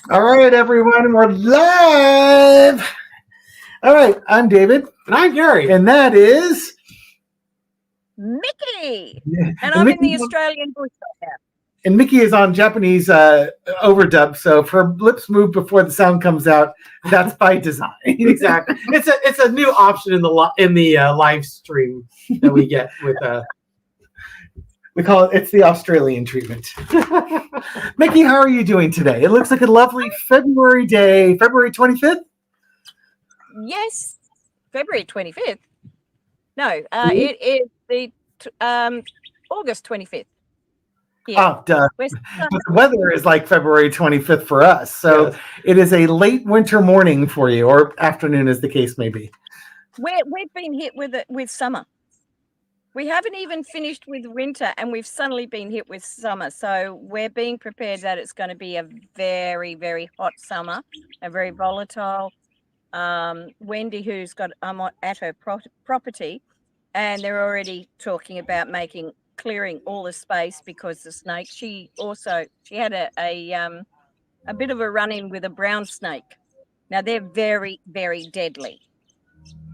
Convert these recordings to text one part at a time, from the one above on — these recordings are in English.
All right, everyone, we're live. All right, I'm David. And I'm Gary. And that is Mikki. Yeah. And I'm in the Australian bush right now. And Mikki is on Japanese overdub, so if her lips move before the sound comes out, that's by design. Exactly. It's a new option in the live stream that we get with we call it's the Australian treatment. Mikki, how are you doing today? It looks like a lovely February day, February 25th. Yes, February 25th. No, it is the August 25th. Yeah. Oh, duh. But the weather is like February 25th for us. So yes. It is a late winter morning for you, or afternoon as the case may be. We've been hit with summer. We haven't even finished with winter and we've suddenly been hit with summer. So we're being prepared that it's going to be a very, very hot summer, a very volatile. Wendy, who's got at her property, and they're already talking about clearing all the space because the snake. She had a bit of a run-in with a brown snake. Now they're very, very deadly,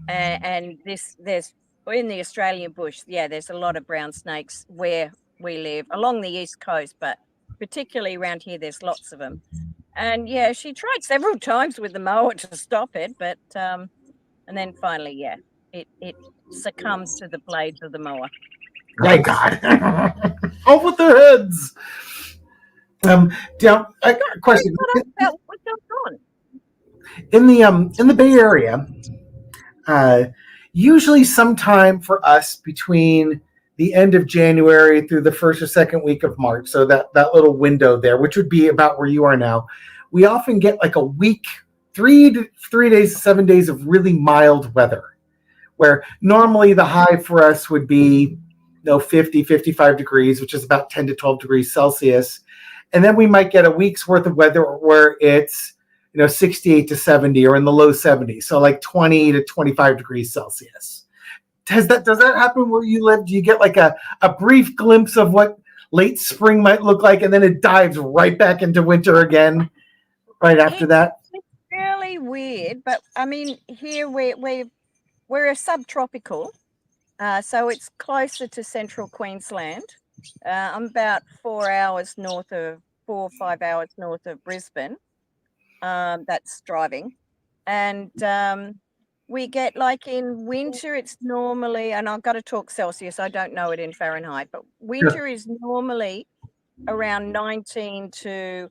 and there's in the Australian bush. Yeah, there's a lot of brown snakes where we live along the east coast, but particularly around here, there's lots of them. And yeah, she tried several times with the mower to stop it, but and then finally, yeah, it succumbs to the blades of the mower. My God! Off with their heads. Question. What's going on? In the Bay Area, usually sometime for us between the end of January through the first or second week of March, so that little window there, which would be about where you are now, we often get like a week, 3 days, 7 days of really mild weather, where normally the high for us would be 50, 55 degrees, which is about 10 to 12 degrees Celsius. And then we might get a week's worth of weather where it's 68 to 70 or in the low 70s, so like 20 to 25 degrees Celsius. Does that happen where you live? Do you get like a brief glimpse of what late spring might look like, and then it dives right back into winter again right after that? It's really weird, but I mean, here we're a subtropical, so it's closer to central Queensland. I'm about 4 or 5 hours north of Brisbane. That's driving, and we get, like, in winter, it's normally, and I've got to talk Celsius, I don't know it in Fahrenheit, but winter is normally around 19 to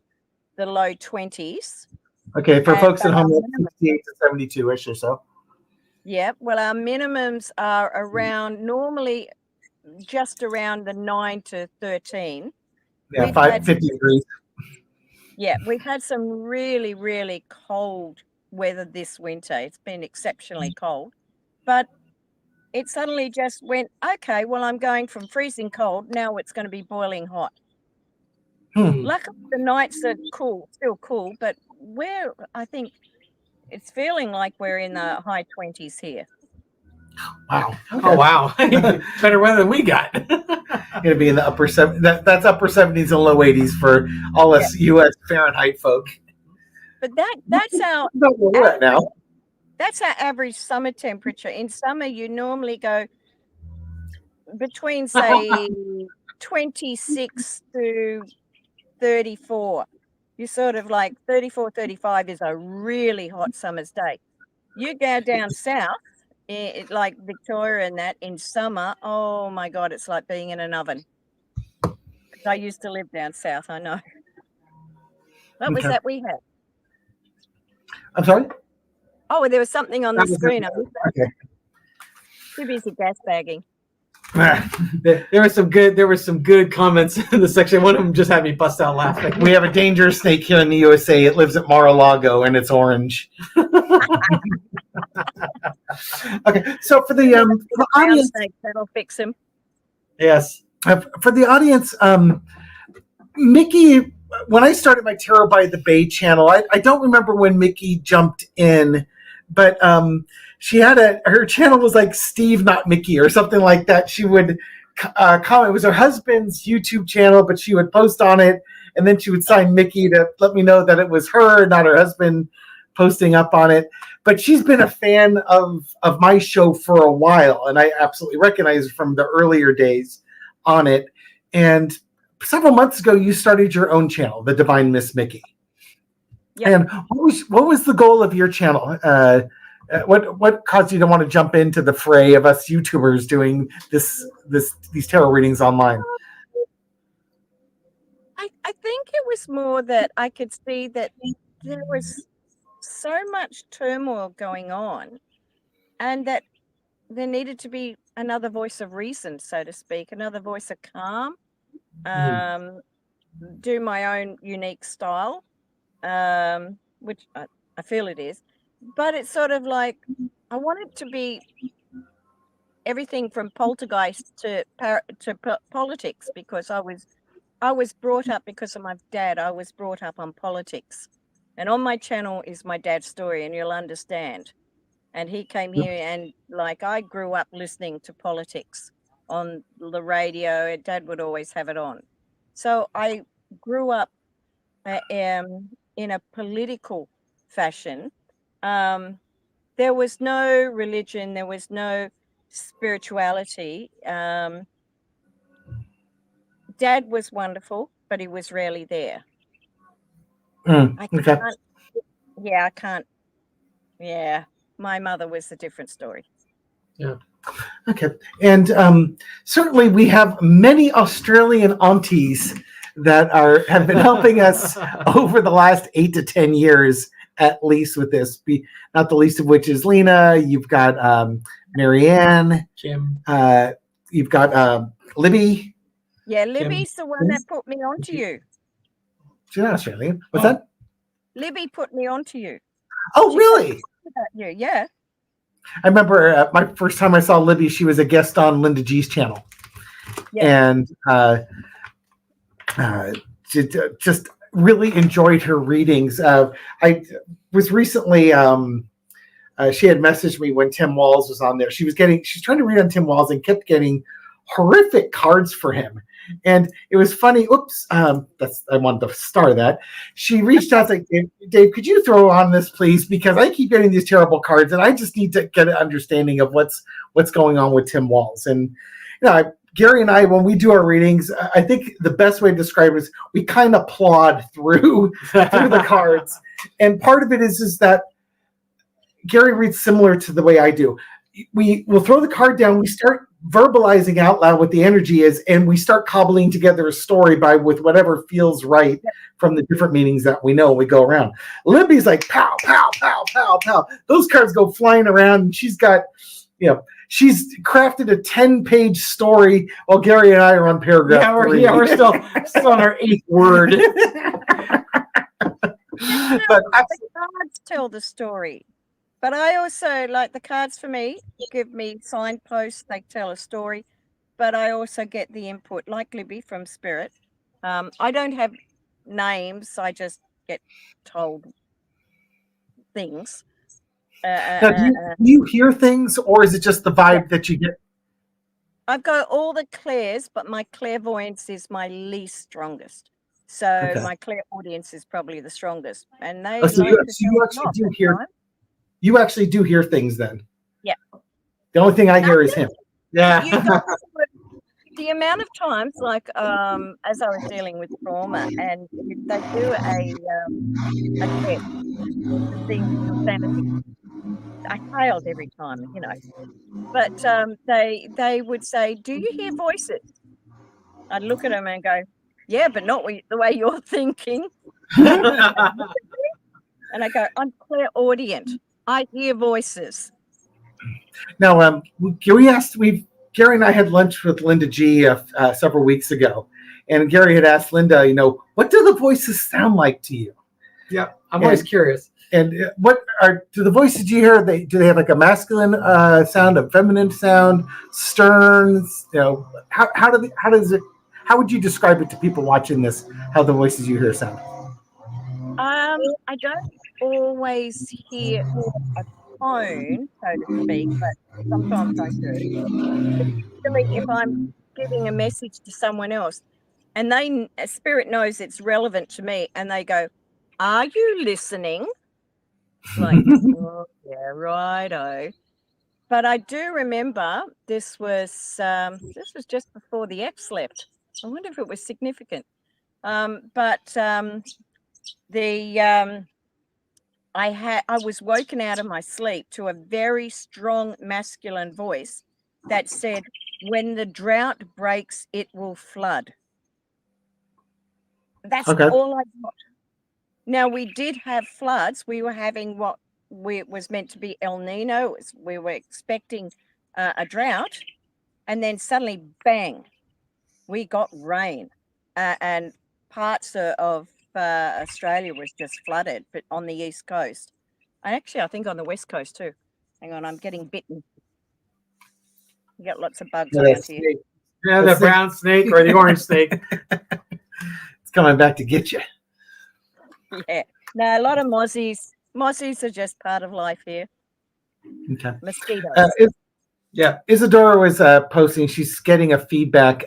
the low 20s. Okay, for folks at home, that's 68 to 72-ish or so. Yeah, well, our minimums are around, normally just around the 9 to 13. Yeah, 50 degrees. Yeah, we've had some really, really cold weather this winter. It's been exceptionally cold, but it suddenly just went, okay, well, I'm going from freezing cold, now it's going to be boiling hot. Luckily, the nights are still cool, but I think it's feeling like we're in the high 20s here. Wow. Okay. Oh, wow. Better weather than we got. Going to be in the upper 70s. That's upper 70s and low 80s for all us U.S. Fahrenheit folk. But that's our now. That's our average summer temperature. In summer, you normally go between, say, 26 to 34. You sort of like 34, 35 is a really hot summer's day. You go down south, like Victoria and that, in summer, oh my God, it's like being in an oven. I used to live down south, I know. What was that we had? I'm sorry? Oh, there was something on the screen. Okay. Too busy gas bagging. There were some good comments in the section. One of them just had me bust out laughing. We have a dangerous snake here in the USA. It lives at Mar-a-Lago and it's orange. Okay, so for the audience, that'll fix him. Yes, for the audience, Mikki. When I started my Tarot by the Bay channel, I don't remember when Mikki jumped in, but she had her channel was like Steve, not Mikki, or something like that. She would comment. It was her husband's YouTube channel, but she would post on it and then she would sign Mikki to let me know that it was her, not her husband, posting up on it. But she's been a fan of my show for a while, and I absolutely recognize her from the earlier days on it. And several months ago, you started your own channel, The Divine Miss Mikki. Yep. And what was the goal of your channel? What caused you to want to jump into the fray of us YouTubers doing these tarot readings online? I think it was more that I could see that there was so much turmoil going on, and that there needed to be another voice of reason, so to speak, another voice of calm. Do my own unique style, which I feel it is, but it's sort of like I wanted to be everything from poltergeist to politics, because I was brought up, because of my dad, I was brought up on politics, and on my channel is my dad's story, and you'll understand. And he came here, and like I grew up listening to politics on the radio, and Dad would always have it on. So I grew up in a political fashion. There was no religion, there was no spirituality. Dad was wonderful, but he was rarely there. I can't. Yeah, I can't. Yeah, my mother was a different story. Yeah. Okay. And certainly we have many Australian aunties that have been helping us over the last 8 to 10 years, at least, with this. Not the least of which is Lena. You've got Marianne. Kim. You've got Libby. Yeah, Libby's the one that put me onto you. She's not Australian. What's that? Libby put me onto you. Oh, really? You, yeah. I remember my first time I saw Libby, she was a guest on Linda G's channel. Yeah. And just really enjoyed her readings. I was recently, she had messaged me when Tim Walls was on there. She's trying to read on Tim Walls and kept getting horrific cards for him. And it was funny. Oops, I wanted to star that. She reached out like, Dave, could you throw on this, please? Because I keep getting these terrible cards, and I just need to get an understanding of what's going on with Tim Walls. And Gary and I, when we do our readings, I think the best way to describe it is we kind of plod through the cards. And part of it is that Gary reads similar to the way I do. We'll throw the card down, we start verbalizing out loud what the energy is, and we start cobbling together a story with whatever feels right from the different meanings that we know. We go around. Libby's like pow, pow, pow, pow, pow. Those cards go flying around, and she's got, she's crafted a 10-page story while Gary and I are on paragraph 3. We're still on our 8th word. But the cards tell the story. But I also like the cards for me, give me signposts, they tell a story. But I also get the input, like Libby from Spirit. I don't have names, I just get told things. Now, do you hear things, or is it just the vibe that you get? I've got all the clairs, but my clairvoyance is my least strongest. So my clairaudience is probably the strongest. And they you actually do hear things then? Yeah. The only thing I hear is him. Yeah. The amount of times, like as I was dealing with trauma, and they do a test to see your sanity. I failed every time, But they would say, "Do you hear voices?" I'd look at them and go, "Yeah, but not the way you're thinking." And I go, "I'm clairaudient. I hear voices." Now, Gary and I had lunch with Linda G several weeks ago, and Gary had asked Linda, what do the voices sound like to you? Yeah, I'm always curious. And do the voices you hear? Do they have like a masculine sound, a feminine sound, stern? How would you describe it to people watching this? How the voices you hear sound? I don't always hear a tone, so to speak, but sometimes I do. Particularly if I'm giving a message to someone else, and Spirit knows it's relevant to me, and they go, "Are you listening?" Like, oh, yeah, righto. But I do remember this was just before the ex left. I wonder if it was significant. I was woken out of my sleep to a very strong masculine voice that said, "When the drought breaks, it will flood." That's Okay. all I got. Now, we did have floods. We were having what was meant to be El Nino. We were expecting a drought, and then suddenly, bang, we got rain, and parts of Australia was just flooded, but on the east coast. And actually, I think on the west coast too. Hang on, I'm getting bitten. You get lots of bugs around here. Yeah, the brown snake or the orange snake. It's coming back to get you. Yeah. No, a lot of mozzies. Mozzies are just part of life here. Okay. Mosquitoes. Yeah. Isadora was posting. She's getting a feedback.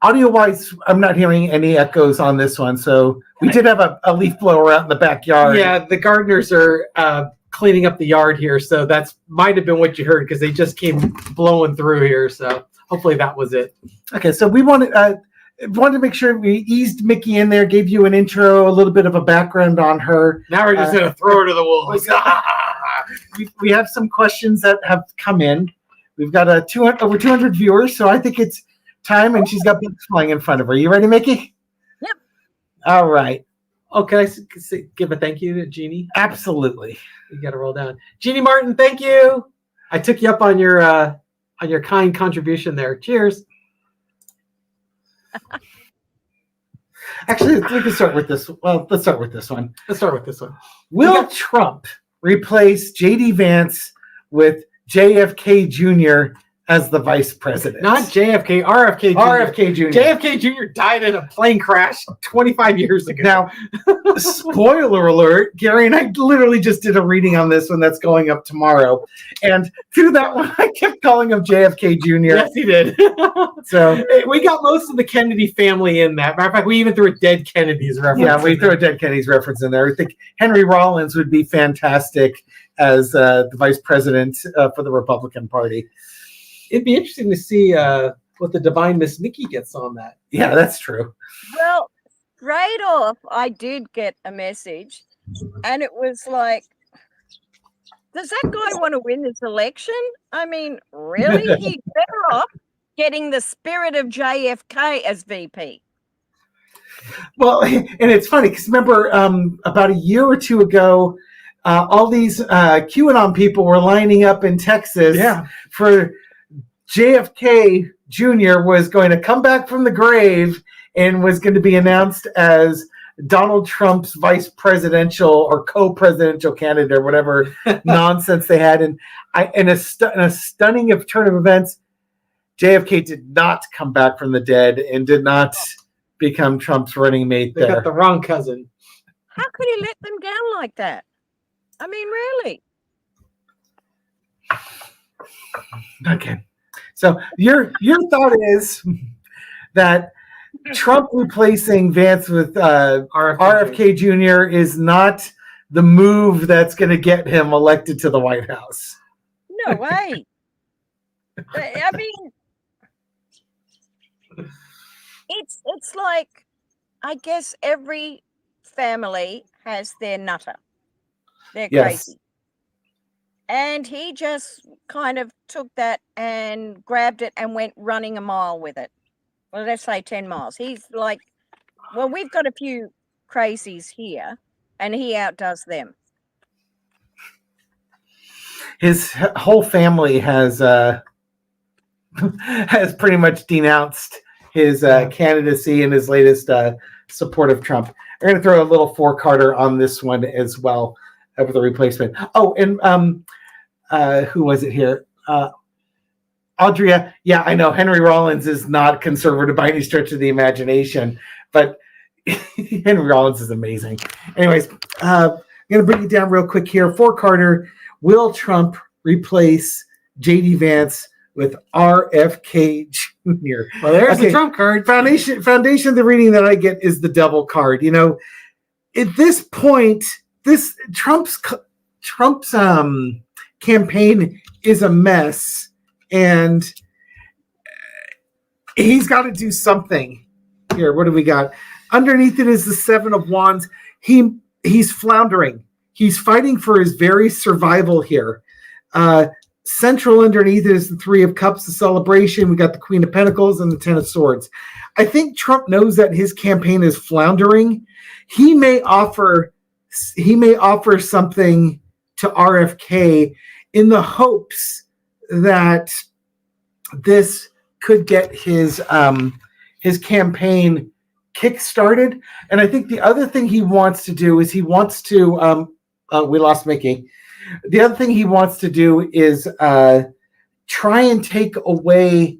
Audio-wise, I'm not hearing any echoes on this one. So we did have a leaf blower out in the backyard. Yeah, the gardeners are cleaning up the yard here, so that's might have been what you heard because they just came blowing through here. So hopefully that was it. Okay, so we wanted to make sure we eased Mikki in there, gave you an intro, a little bit of a background on her. Now we're just going to throw her to the wolves. We have some questions that have come in. We've got over 200 viewers, so I think it's time, and she's got books flying in front of her. You ready, Mikki? Yep. All right. Oh, can I give a thank you to Jeannie? Absolutely. You got to roll down. Jeannie Martin, thank you. I took you up on your kind contribution there. Cheers. Actually, we can start with this. Well, let's start with this one. Let's start with this one. Will Trump replace J.D. Vance with JFK Jr. as the vice president? Not JFK, RFK Jr. RFK Jr. JFK Jr. died in a plane crash 25 years ago. Now, spoiler alert, Gary and I literally just did a reading on this one that's going up tomorrow. And through that one, I kept calling him JFK Jr. Yes, he did. So we got most of the Kennedy family in that. Matter of fact, we even threw a dead Kennedy's reference. Yeah, we threw a dead Kennedy's reference in there. I think Henry Rollins would be fantastic as the vice president for the Republican Party. It'd be interesting to see what the divine Miss Mikki gets on that. Yeah, that's true. Well, straight off, I did get a message, and it was like, does that guy want to win this election? I mean, really? He's better off getting the spirit of JFK as VP. Well, and it's funny because remember about a year or two ago, all these QAnon people were lining up in Texas for JFK Jr. was going to come back from the grave and was going to be announced as Donald Trump's vice presidential or co-presidential candidate or whatever nonsense they had. And in a stunning turn of events, JFK did not come back from the dead and did not become Trump's running mate They got the wrong cousin. How could he let them down like that? I mean, really? Okay. So your thought is that Trump replacing Vance with RFK Jr. is not the move that's going to get him elected to the White House. No way. I mean, it's like, I guess every family has their nutter. They're crazy. And he just kind of took that and grabbed it and went running a mile with it. Well, let's say 10 miles. He's like, well, we've got a few crazies here, and he outdoes them. His whole family has pretty much denounced his candidacy and his latest support of Trump. I'm going to throw a little four-carder on this one as well with the replacement. Oh, and who was it here? Audria. Yeah, I know Henry Rollins is not conservative by any stretch of the imagination, but Henry Rollins is amazing. Anyways, I'm going to bring you down real quick here. Four-carder. Will Trump replace J.D. Vance with RFK here. Well, there's the Okay. trump card. Foundation of the reading that I get is the devil card. You know, at this point, this Trump's campaign is a mess, and he's got to do something here. What do we got? Underneath it is the Seven of Wands. He's floundering. He's fighting for his very survival here. Central underneath it is the Three of Cups, the celebration. We got the Queen of Pentacles and the Ten of Swords. I think Trump knows that his campaign is floundering. He may offer something to RFK in the hopes that this could get his campaign kick-started. And I think the other thing he wants to do is we lost Mikki. The other thing he wants to do is try and take away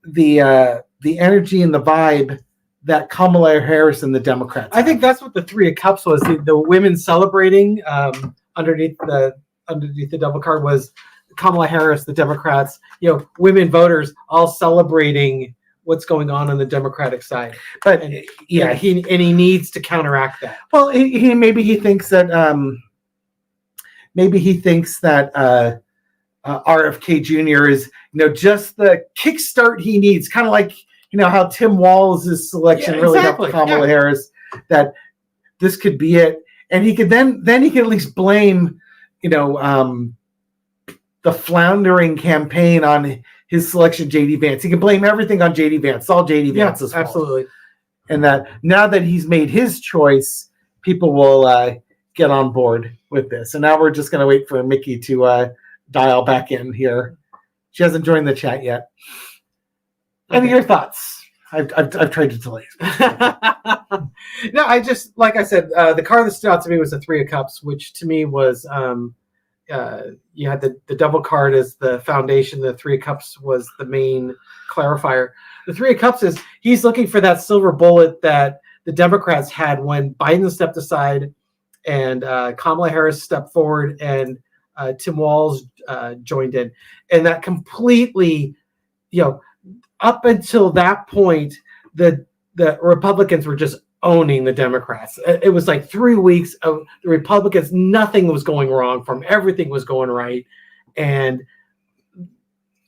the energy and the vibe that Kamala Harris and the Democrats I think that's what the Three of Cups was. The women celebrating underneath the devil card was Kamala Harris, the Democrats, women voters all celebrating what's going on the Democratic side. But he needs to counteract that. Well, maybe he thinks that RFK Jr. is just the kickstart he needs, kind of like how Tim Walz' selection really helped Kamala Harris. That this could be it, and he could then he could at least blame the floundering campaign on his selection, JD Vance. He can blame everything on JD Vance. It's all JD Vance's fault. Absolutely. And that now that he's made his choice, people will get on board with this. And now we're just going to wait for Mikki to dial back in here. She hasn't joined the chat yet. Okay. Any of your thoughts? I've tried to delay. No, I just, like I said, the card that stood out to me was the Three of Cups, which to me was you had the double card as the foundation. The Three of Cups was the main clarifier. The Three of Cups is he's looking for that silver bullet that the Democrats had when Biden stepped aside and Kamala Harris stepped forward and Tim Walz joined in. And that completely, up until that point, the Republicans were just owning the Democrats. It was like 3 weeks of the Republicans. Nothing was going wrong. From everything was going right. And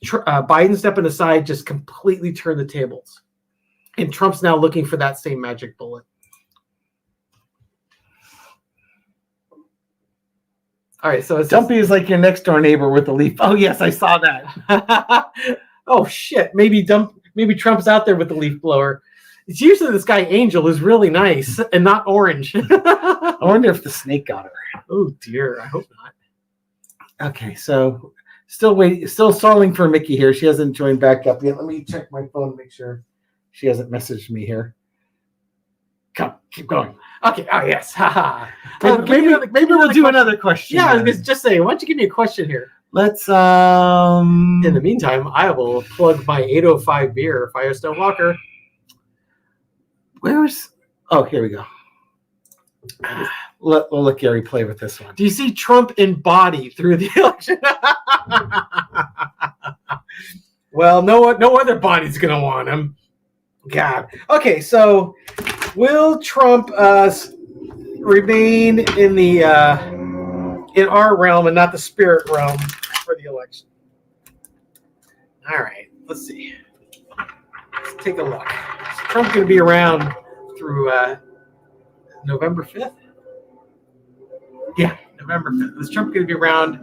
Biden stepping aside just completely turned the tables. And Trump's now looking for that same magic bullet. All right, so Dumpy is like your next door neighbor with a leaf. Oh yes, I saw that. Oh shit! Maybe Trump's out there with the leaf blower. It's usually this guy Angel who's really nice and not orange. I wonder if the snake got her. Oh dear, I hope not. Okay, so still stalling for Mikki here. She hasn't joined back up yet. Let me check my phone to make sure she hasn't messaged me here. Come, keep going. Okay. Oh yes. Haha. Maybe we'll do another question. Yeah, I was just saying. Why don't you give me a question here? Let's. In the meantime, I will plug my 805 beer, Firestone Walker. Oh, here we go. We'll let Gary play with this one. Do you see Trump in body through the election? Well, no other body's gonna want him. God. Okay, so will Trump remain in our realm and not the spirit realm for the election? All right, let's see. Let's take a look. Is Trump going to be around through November 5th? Yeah, November 5th. Is Trump going to be around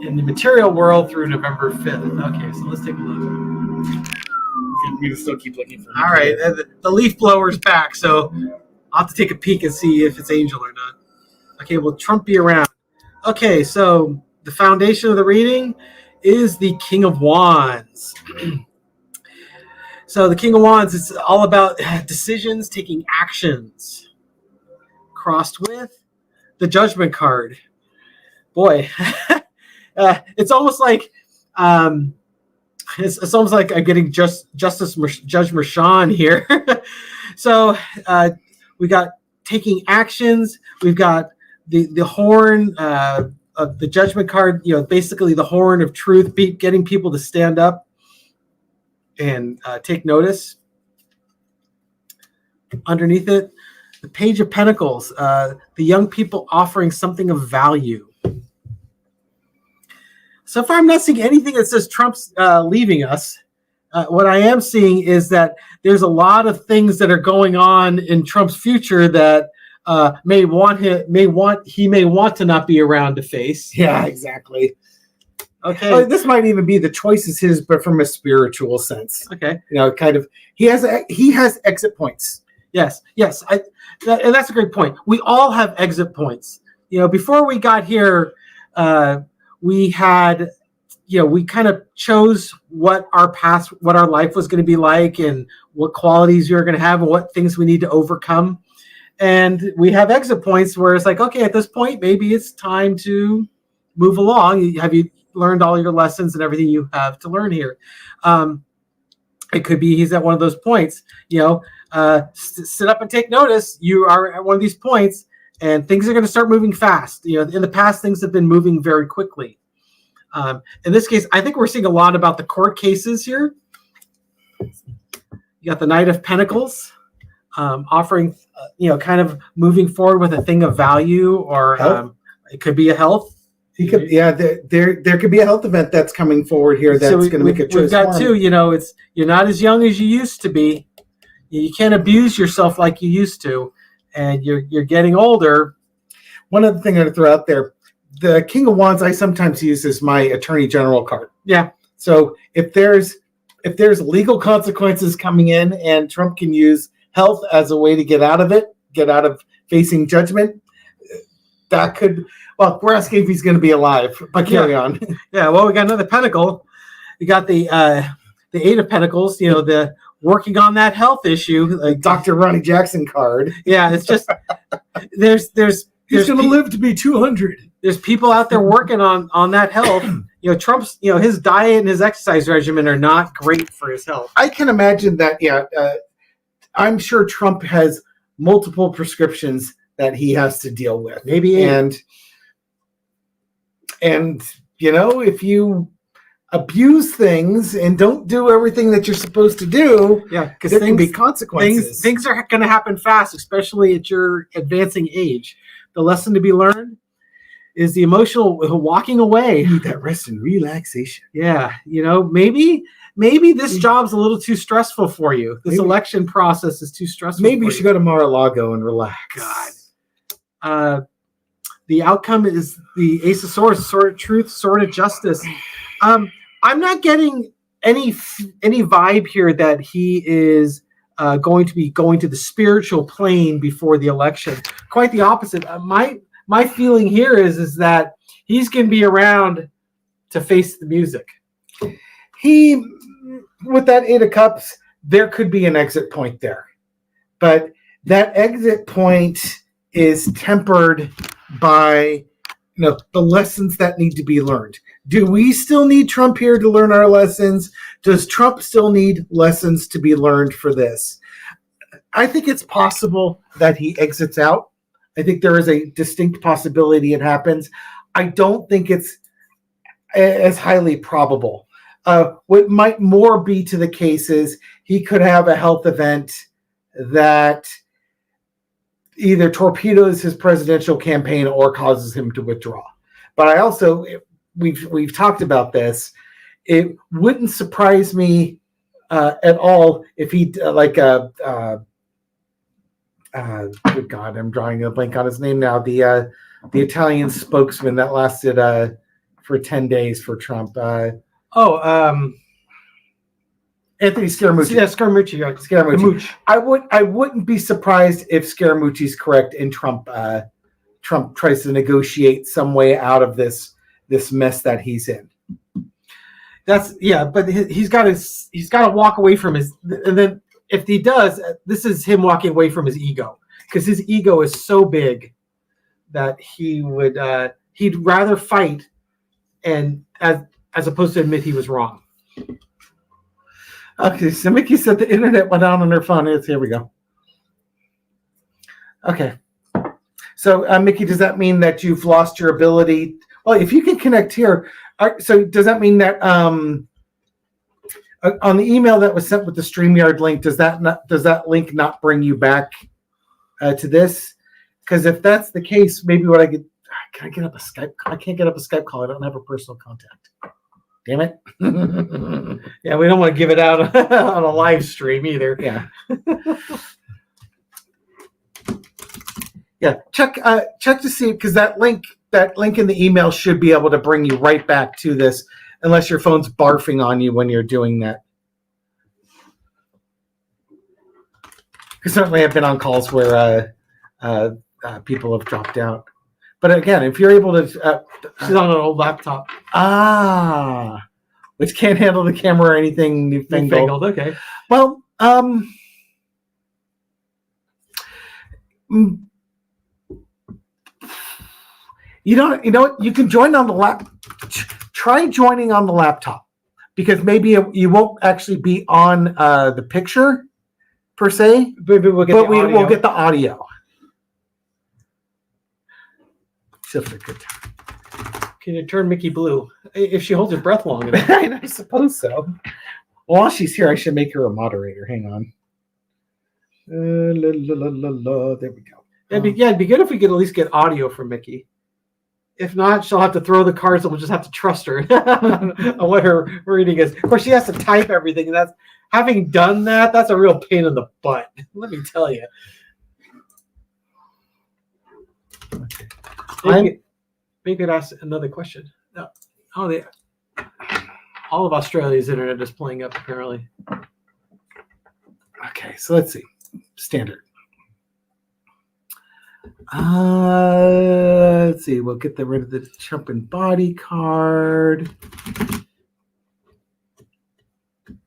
in the material world through November 5th? Okay, so let's take a look. We can still keep looking for. All right, the leaf blower's back, so I'll have to take a peek and see if it's Angel or not. Okay, will Trump be around? Okay, so the foundation of the reading is the King of Wands. So the King of Wands is all about decisions, taking actions. Crossed with the Judgment card. Boy, it's almost like it's almost like I'm getting Judge Mershon here. So we got taking actions. We've got the horn of the Judgment card. Basically the horn of truth, getting people to stand up and take notice. Underneath it, the Page of Pentacles, the young people offering something of value. So far, I'm not seeing anything that says Trump's leaving us. What I am seeing is that there's a lot of things that are going on in Trump's future that he may want to not be around to face. Yeah, exactly. Okay. Oh, this might even be the choice is his, but from a spiritual sense. Okay. Kind of. He has exit points. Yes. And that's a great point. We all have exit points. Before we got here, we had, we kind of chose what our life was going to be like, and what qualities we were going to have, and what things we need to overcome. And we have exit points where it's like, okay, at this point, maybe it's time to move along. Have you learned all your lessons and everything you have to learn here? It could be he's at one of those points. Sit up and take notice. You are at one of these points, and things are going to start moving fast. In the past, things have been moving very quickly. In this case, I think we're seeing a lot about the court cases here. You got the Knight of Pentacles, offering, kind of moving forward with a thing of value, or it could be a health. He could, there could be a health event that's coming forward here that's going to make a choice. We've got two. You're not as young as you used to be. You can't abuse yourself like you used to, and you're getting older. One other thing I'd throw out there: the King of Wands I sometimes use as my Attorney General card. Yeah. So if there's legal consequences coming in, and Trump can use health as a way to get out of facing judgment, that could. Well, we're asking if he's going to be alive, but carry on. Yeah. Well, we got another pentacle. We got the Eight of Pentacles. The working on that health issue, like Dr. Ronnie Jackson card. Yeah, it's just there's he's going to live to be 200. There's people out there working on that health. Trump's his diet and his exercise regimen are not great for his health. I can imagine that. Yeah, I'm sure Trump has multiple prescriptions that he has to deal with. Maybe and if you abuse things and don't do everything that you're supposed to do, because there can be consequences. Things are going to happen fast, especially at your advancing age. The lesson to be learned is the emotional walking away. You need that rest and relaxation. Yeah, maybe this job's a little too stressful for you. This election process is too stressful. Maybe you should go to Mar-a-Lago and relax. God. The outcome is the Ace of Swords, Sword of Truth, Sword of Justice. I'm not getting any vibe here that he is going to be going to the spiritual plane before the election. Quite the opposite. My feeling here is that he's going to be around to face the music. With that Eight of Cups, there could be an exit point there, but that exit point is tempered by the lessons that need to be learned. Do we still need Trump here to learn our lessons? Does Trump still need lessons to be learned for this? I think it's possible that he exits out. I think there is a distinct possibility it happens. I don't think it's as highly probable. What might more be to the case is he could have a health event that either torpedoes his presidential campaign or causes him to withdraw. But I also, we've talked about this. It wouldn't surprise me at all if he good God, I'm drawing a blank on his name now. The Italian spokesman that lasted for 10 days for Trump. Anthony Scaramucci. Yeah, Scaramucci. Right. Scaramucci. I wouldn't be surprised if Scaramucci's correct and Trump tries to negotiate some way out of this mess that he's in. But he's got to walk away from his, and then if he does, this is him walking away from his ego, because his ego is so big that he'd rather fight and as opposed to admit he was wrong. Okay, so Mikki said the internet went out on her phone. Here we go. Okay. So, Mikki, does that mean that you've lost your ability? Well, if you can connect here, so does that mean that on the email that was sent with the StreamYard link, does that link not bring you back to this? Because if that's the case, maybe can I get up a Skype? I can't get up a Skype call. I don't have a personal contact. Damn it. Yeah, we don't want to give it out on a live stream either. Yeah. Yeah. Check to see, because that link in the email should be able to bring you right back to this, unless your phone's barfing on you when you're doing that. Because certainly I've been on calls where people have dropped out. But again, if you're able to... she's on an old laptop. Which can't handle the camera or anything newfangled. Okay. Well, you know what? You can join on the lap. Try joining on the laptop, because maybe you won't actually be on the picture per se. Maybe we'll get the audio. Just a good time. Can you turn Mikki blue if she holds her breath long enough? I suppose so. Well, while she's here, I should make her a moderator. Hang on. There we go. It'd be good if we could at least get audio from Mikki. If not, she'll have to throw the cards, and we'll just have to trust her on what her reading is. Of course, she has to type everything, and having done that, that's a real pain in the butt. Let me tell you. Maybe we could ask another question. All of Australia's internet is playing up, apparently. Okay, so let's see. Standard. Let's see. We'll get rid of the jumping body card.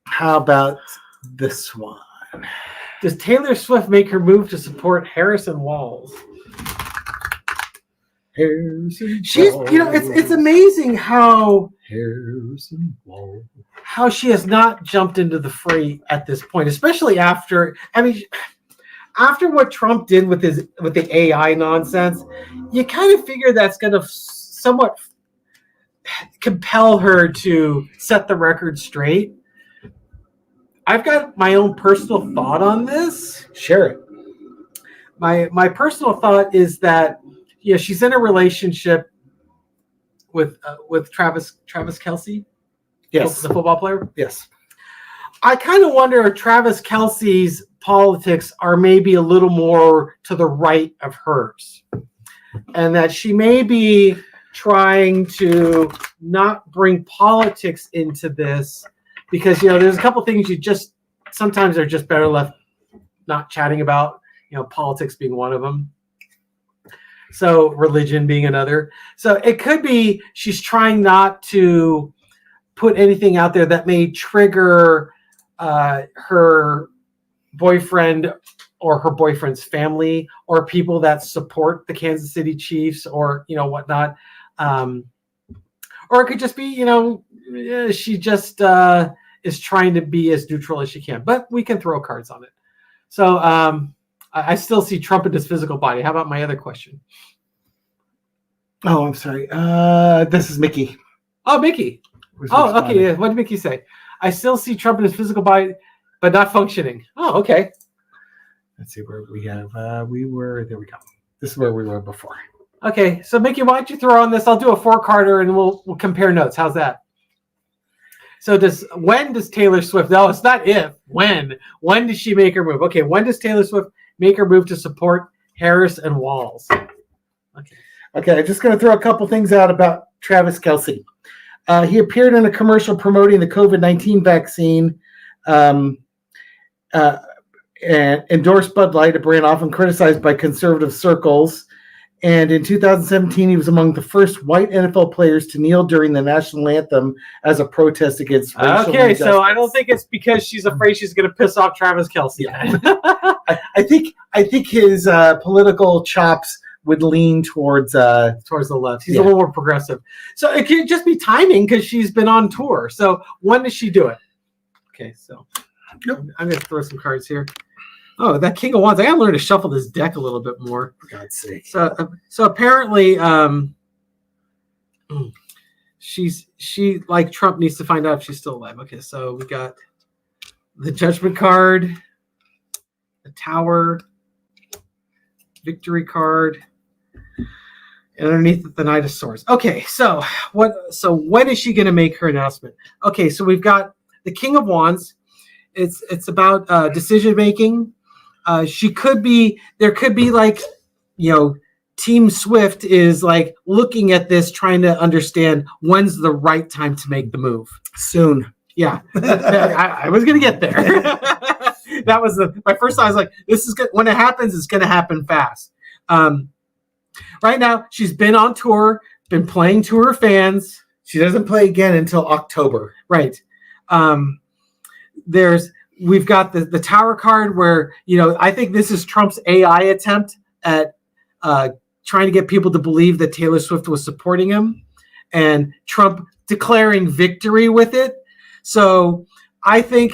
How about this one? Does Taylor Swift make her move to support Harrison Walls? She's, it's amazing how she has not jumped into the fray at this point, especially after what Trump did with the AI nonsense. You kind of figure that's going to somewhat compel her to set the record straight. I've got my own personal thought on this. Share it. My personal thought is that she's in a relationship with Travis Kelce. Yes, the football player. Yes. I kind of wonder if Travis Kelce's politics are maybe a little more to the right of hers, and that she may be trying to not bring politics into this, because there's a couple things sometimes are just better left not chatting about. Politics being one of them. So religion being another. So it could be she's trying not to put anything out there that may trigger her boyfriend or her boyfriend's family or people that support the Kansas City Chiefs or whatnot. Or it could just be she just is trying to be as neutral as she can. But we can throw cards on it. So I still see Trump in his physical body. How about my other question? Oh, I'm sorry. This is Mikki. Oh, Mikki. Oh, okay. Yeah. What did Mikki say? I still see Trump in his physical body, but not functioning. Oh, okay. Let's see where we have. There we go. This is where we were before. Okay. So, Mikki, why don't you throw on this? I'll do a 4-carder and we'll compare notes. How's that? So when does Taylor Swift? No, it's not if. When does she make her move? Okay. When does Taylor Swift make her move to support Harris and Walls? Okay. I'm just going to throw a couple things out about Travis Kelce. He appeared in a commercial promoting the COVID-19 vaccine and endorsed Bud Light, a brand often criticized by conservative circles. And in 2017, he was among the first white NFL players to kneel during the national anthem as a protest against racial injustice. So I don't think it's because she's afraid she's going to piss off Travis Kelce. Yeah. I think his political chops would lean towards the left. He's a little more progressive. So it could just be timing because she's been on tour. So when does she do it? Okay, so I'm going to throw some cards here. Oh, that King of Wands. I got to learn to shuffle this deck a little bit more. For God's sake. So apparently, she like Trump needs to find out if she's still alive. Okay, so we got the Judgment card, the Tower, Victory card, and underneath the Knight of Swords. Okay, so when is she going to make her announcement? Okay, so we've got the King of Wands. It's about decision making. There could be like, Team Swift is like looking at this, trying to understand when's the right time to make the move. Soon. Yeah, I was gonna get there. That was my first thought. I was like, this is good. When it happens, it's gonna happen fast. Right now, she's been on tour, been playing to her fans. She doesn't play again until October. Right. We've got the Tower card where, I think this is Trump's AI attempt at trying to get people to believe that Taylor Swift was supporting him, and Trump declaring victory with it. So I think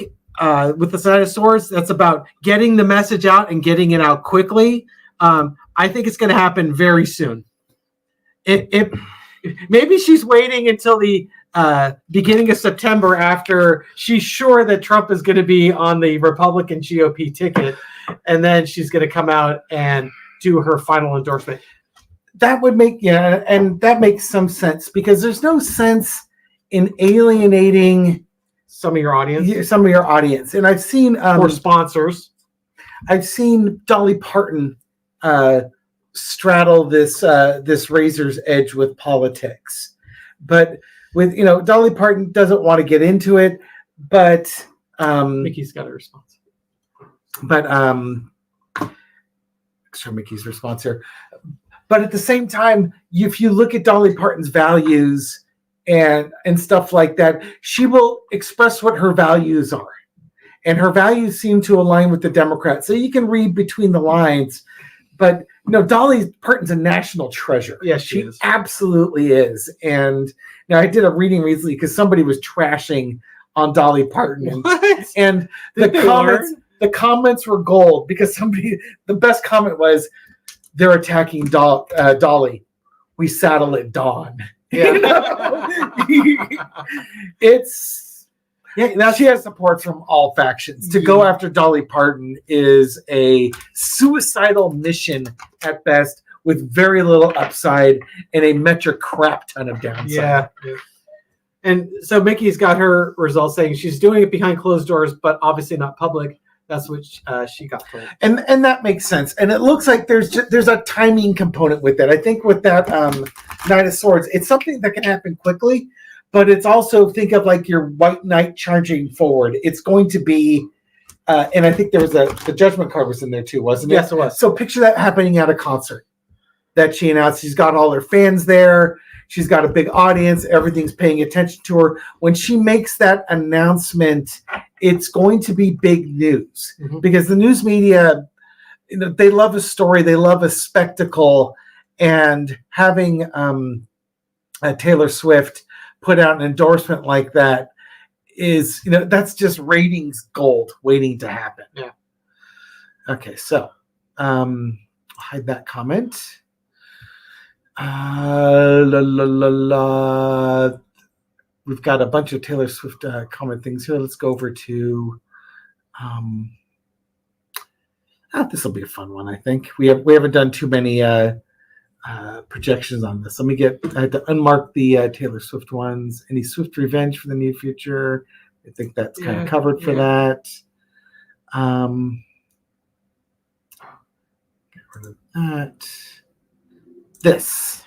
with the Knight of Swords, that's about getting the message out and getting it out quickly. I think it's going to happen very soon. Maybe she's waiting until the beginning of September after she's sure that Trump is going to be on the Republican GOP ticket, and then she's going to come out and do her final endorsement. That would make, and that makes some sense, because there's no sense in alienating some of your audience. And I've seen or sponsors. I've seen Dolly Parton straddle this razor's edge with politics, but with Dolly Parton doesn't want to get into it, but Mikki's got a response. But sure, Mickey's response here. But at the same time, if you look at Dolly Parton's values and stuff like that, she will express what her values are. And her values seem to align with the Democrats. So you can read between the lines. But Dolly Parton's a national treasure. Yes, she is. Absolutely is. And now I did a reading recently because somebody was trashing on Dolly Parton. What? And the comments were gold, because the best comment was, they're attacking Dolly. We saddle at dawn. Yeah. She has support from all factions. To go after Dolly Parton is a suicidal mission at best, with very little upside and a metric crap ton of downside. Yeah. And so Mikki's got her results saying she's doing it behind closed doors, but obviously not public. That's what she got told. And that makes sense. And it looks like there's a timing component with it. I think with that Knight of Swords, it's something that can happen quickly, but it's also, think of like your white knight charging forward. It's going to be, and I think there was the Judgment card was in there too, wasn't it? Yes, it was. So picture that happening at a concert that she announced. She's got all her fans there. She's got a big audience. Everything's paying attention to her. When she makes that announcement, it's going to be big news, because the news media, they love a story. They love a spectacle. And having Taylor Swift put out an endorsement like that is, that's just ratings gold waiting to happen. Yeah. Okay, so hide that comment. We've got a bunch of Taylor Swift comment things here. Let's go over to this will be a fun one, I think. We haven't done too many projections on this. I had to unmark the Taylor Swift ones. Any Swift revenge for the near future? I think that's kind of covered for that. Get rid of that. This.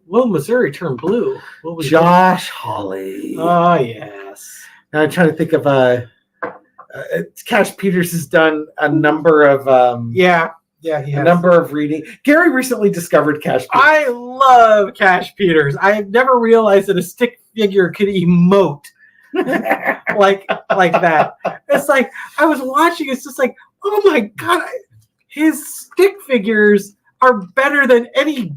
Will Missouri turn blue? Josh Hawley. Oh, yes. Now I'm trying to think of Cash Peters has done a number of he has. number of reading. Gary recently discovered Cash Peters. I love Cash Peters. I have never realized that a stick figure could emote like that. It's like, I was watching, it's just like, oh my God, his stick figures are better than any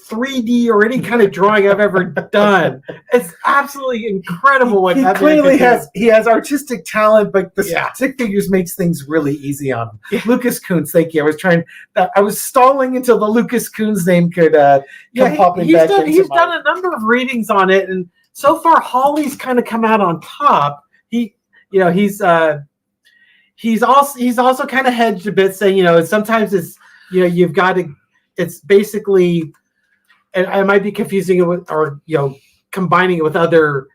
3D or any kind of drawing I've ever done. It's absolutely incredible what he that clearly man has. He has artistic talent, but the Yeah. stick figures makes things really easy on him. Yeah. Lucas Coons, thank you. I was stalling until the Lucas Coons name could come popping he's back. done, into he's my- done a number of readings on it, and so far Hawley's kind of come out on top. He's also kind of hedged a bit, saying sometimes it's you've got to. It's basically, and I might be confusing it with, or combining it with other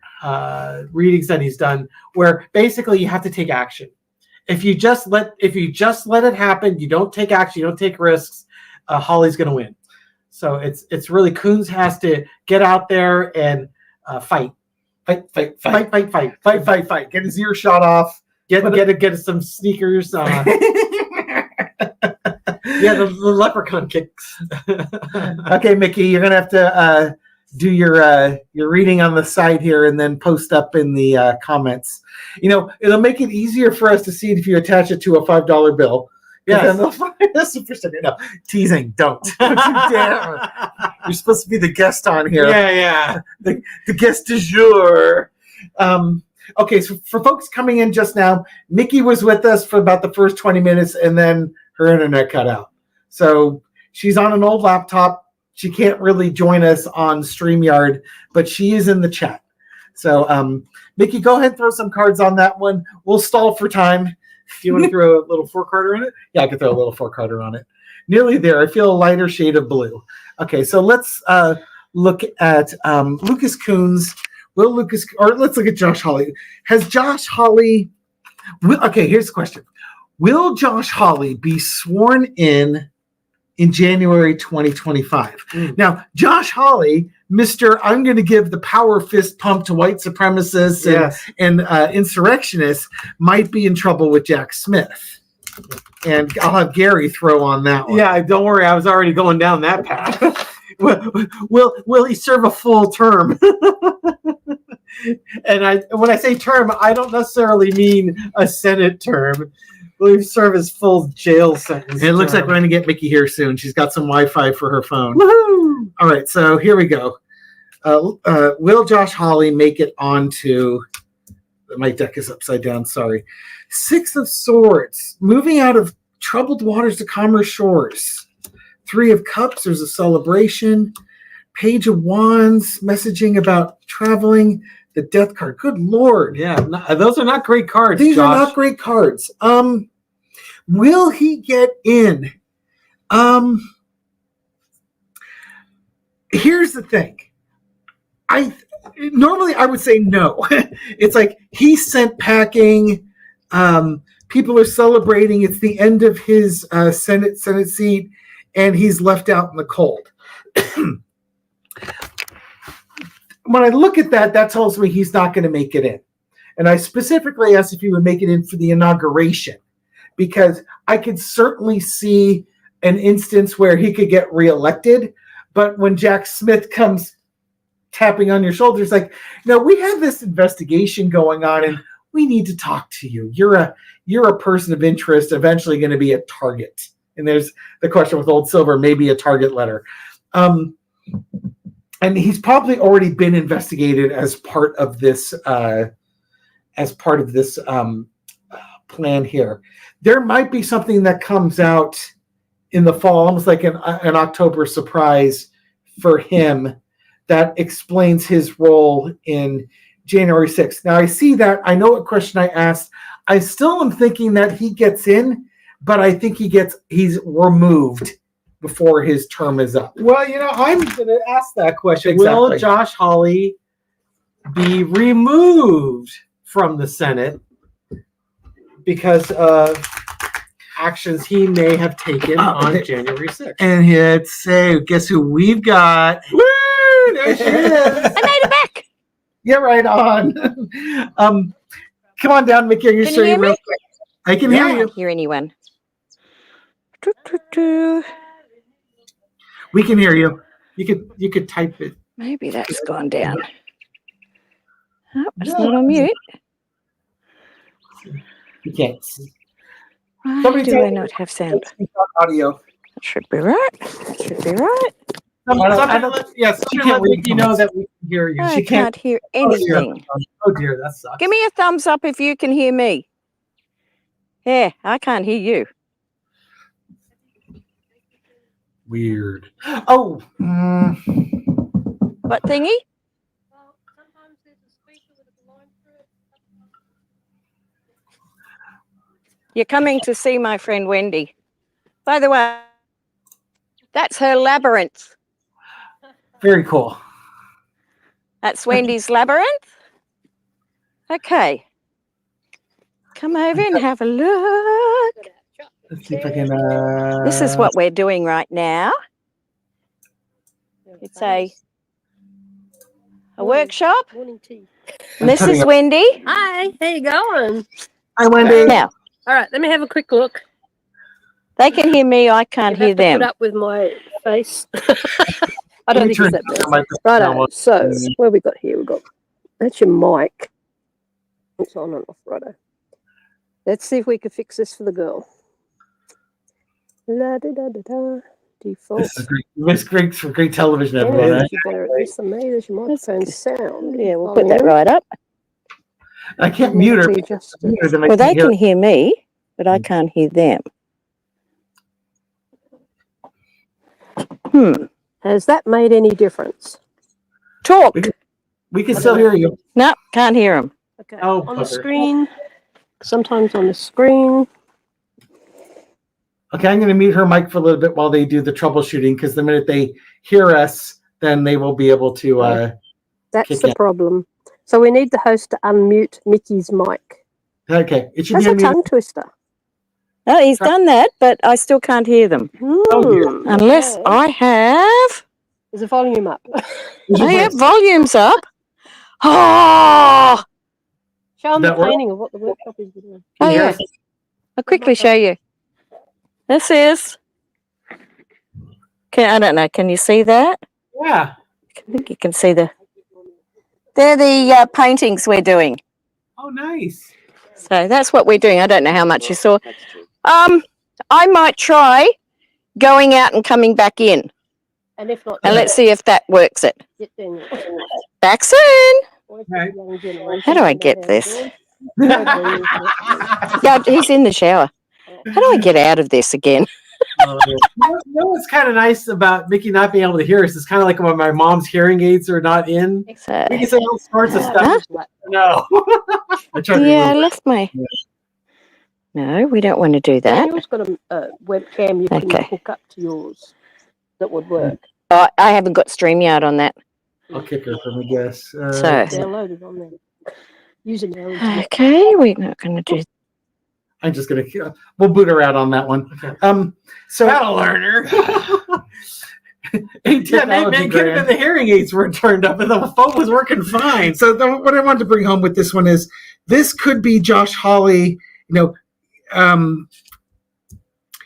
readings that he's done, where basically you have to take action. If you just let it happen, you don't take action, you don't take risks, Hawley's going to win. So it's really Coons has to get out there and fight. Fight. Get his ear shot off. Get some sneakers. The leprechaun kicks. Okay, Mikki, you're gonna have to do your reading on the side here, and then post up in the comments. It'll make it easier for us to see it if you attach it to a $5 bill. Yes. That's super simple. No, teasing. Don't you dare. You're supposed to be the guest on here. Yeah. The guest du jour. Okay, so for folks coming in just now, Mikki was with us for about the first 20 minutes, and then her internet cut out. So she's on an old laptop. She can't really join us on StreamYard, but she is in the chat. So, Mikki, go ahead and throw some cards on that one. We'll stall for time. Do you want to throw a little 4-carder in it? Yeah, I can throw a little 4-carder on it. Nearly there. I feel a lighter shade of blue. Okay, so let's look at Lucas Coons. Let's look at Josh Hawley. Has Josh Hawley... Okay, here's the question. Will Josh Hawley be sworn in January 2025? Now, Josh Hawley, Mr. I'm going to give the power fist pump to white supremacists and insurrectionists, might be in trouble with Jack Smith. And I'll have Gary throw on that one. Yeah, don't worry. I was already going down that path. Will he serve a full term? And when I say term, I don't necessarily mean a Senate term. Will he serve his full jail sentence? It looks like we're going to get Mikki here soon. She's got some Wi-Fi for her phone. Woohoo! All right, so here we go. Will Josh Hawley make it onto... My deck is upside down, sorry. 6 of Swords. Moving out of troubled waters to calmer shores. 3 of Cups, there's a celebration. Page of Wands, messaging about traveling. The Death card. Good Lord. Yeah, those are not great cards, These Josh. are not great cards. Will he get in? Here's the thing. Normally I would say no. It's like he's sent packing. People are celebrating. It's the end of his Senate seat, and he's left out in the cold. When I look at that, that tells me he's not going to make it in. And I specifically asked if he would make it in for the inauguration, because I could certainly see an instance where he could get reelected. But when Jack Smith comes tapping on your shoulder, it's like, no, we have this investigation going on, and we need to talk to you. You're a person of interest, eventually going to be a target. And there's the question with Old Silver, maybe a target letter. And he's probably already been investigated as part of this plan here. There might be something that comes out in the fall, almost like an October surprise for him, that explains his role in January 6th. Now I see that. I know what question I asked. I still am thinking that he gets in, but I think he's removed before his term is up. Well, I'm going to ask that question. Exactly. Will Josh Hawley be removed from the Senate because of actions he may have taken on January 6th? And let's say, guess who we've got? Woo! There she is. I made it back. Yeah, right on. Come on down, Mikki. Can you hear me? I can I hear can't you. hear anyone. Doo. We can hear you. You could type it. Maybe that's gone down. Oh, it's not on mute. You can't. Why Somebody do tell I me- not have sound? Audio. That should be right. That should be right. Somebody let Mikki know that we can hear you. I She can't hear anything. Oh dear, that sucks. Give me a thumbs up if you can hear me. Yeah, I can't hear you. Weird. Oh. What thingy? You're coming to see my friend Wendy. By the way, that's her labyrinth. Very cool. That's Wendy's labyrinth. Okay. Come over and have a look. Let's see if I can. This is what we're doing right now. It's a workshop. Morning tea. And this is Wendy. Hi, how you going? Hi, Wendy. Now, All right, let me have a quick look. they can hear me, I can't You hear have to them. put up with my face. I don't me think it's turn that my bad. microphone Righto, on. so what have we got here? We've got, that's your mic. It's on and off, righto. Let's see if we can fix this for the girl. La da da da da. Default. This is great. This is great for great television, everyone. Yeah, Right? you're better at this than me. There's your microphone sound. Yeah, we'll put that right up. I can't mute her. Just Well, they can hear me, but I can't hear them. Has that made any difference? Talk. We can still hear you. No, can't hear them. Okay. Oh, on the bugger. screen. Sometimes on the screen. Okay, I'm going to mute her mic for a little bit while they do the troubleshooting, because the minute they hear us, then they will be able to. That's Kick the in. problem. So we need the host to unmute Mikki's mic. Okay, it should That's be a unmuted. tongue twister. Oh, he's done that, but I still can't hear them. Unless okay. I have. Is the volume up? Oh, yeah, volume's up. Oh, Show them the That work? painting of what the workshop is doing. oh hear yeah. us? I'll quickly show you. This is. I don't know. Can you see that? Yeah. I think you can see the. They're the paintings we're doing. Oh, nice. So that's what we're doing. I don't know how much you saw. I might try going out and coming back in, And if not, and let's see if that works it. get Daniel. Back soon. Right. How do I get this? Yeah, he's in the shower. How do I get out of this again? You know what's kind of nice about Mikki not being able to hear us? It's kind of like when my mom's hearing aids are not in. So, We can say all sorts of stuff. No. I tried to yeah, I remove it. left my. No, we don't want to do that. Daniel's got a webcam you can Okay. hook up to yours that would work. I haven't got StreamYard on that. I'll kick her from, I guess. So, Download it on there. Using your own. okay, we're not going to do. I'm just gonna. We'll boot her out on that one. Okay. So That'll learn her. ain't Yeah, technology it could have been grand. the hearing aids weren't turned up, and the phone was working fine. So what I wanted to bring home with this one is this could be Josh Hawley.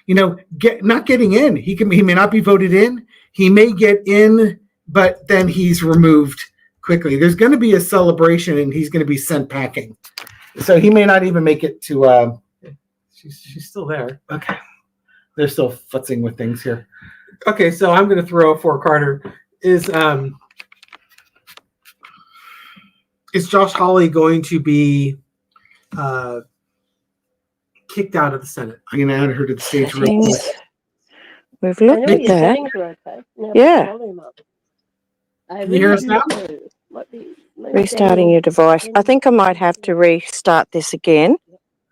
Not getting in. He may not be voted in. He may get in, but then he's removed quickly. There's going to be a celebration, and he's going to be sent packing. So he may not even make it to. She's still there. Okay, they're still futzing with things here. Okay, so I'm going to throw for Carter. Is Josh Hawley going to be kicked out of the Senate? I'm going to add her to the stage real quick. Settings. We've I looked know at your that. settings are okay. Now Yeah. put the volume up. I Can you hear us really now? don't know. Maybe Restarting Daniel- your device. I think I might have to restart this again.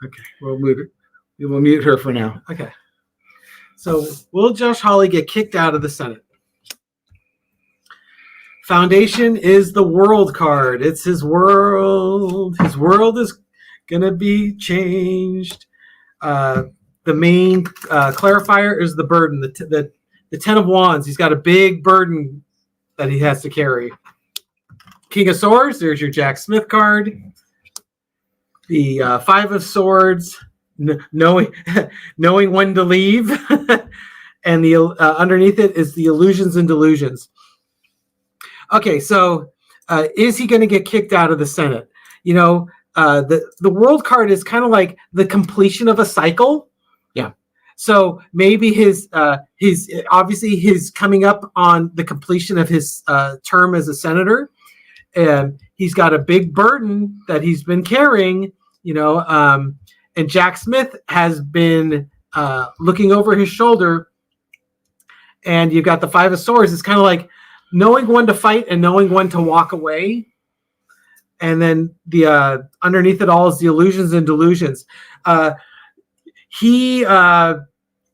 Okay, we'll mute her. We will mute her for now. Okay. So will Josh Hawley get kicked out of the Senate? Foundation is the world card. It's his world. His world is going to be changed. The main clarifier is the burden, the 10 of Wands. He's got a big burden that he has to carry. King of Swords, there's your Jack Smith card. The 5 of Swords, knowing when to leave. And the underneath it is the illusions and delusions. Okay, so is he going to get kicked out of the Senate? The world card is kind of like the completion of a cycle. Yeah. So maybe his obviously his coming up on the completion of his term as a senator, and he's got a big burden that he's been carrying, and Jack Smith has been looking over his shoulder, and you've got the Five of Swords. It's kind of like knowing when to fight and knowing when to walk away. And then the underneath it all is the illusions and delusions. He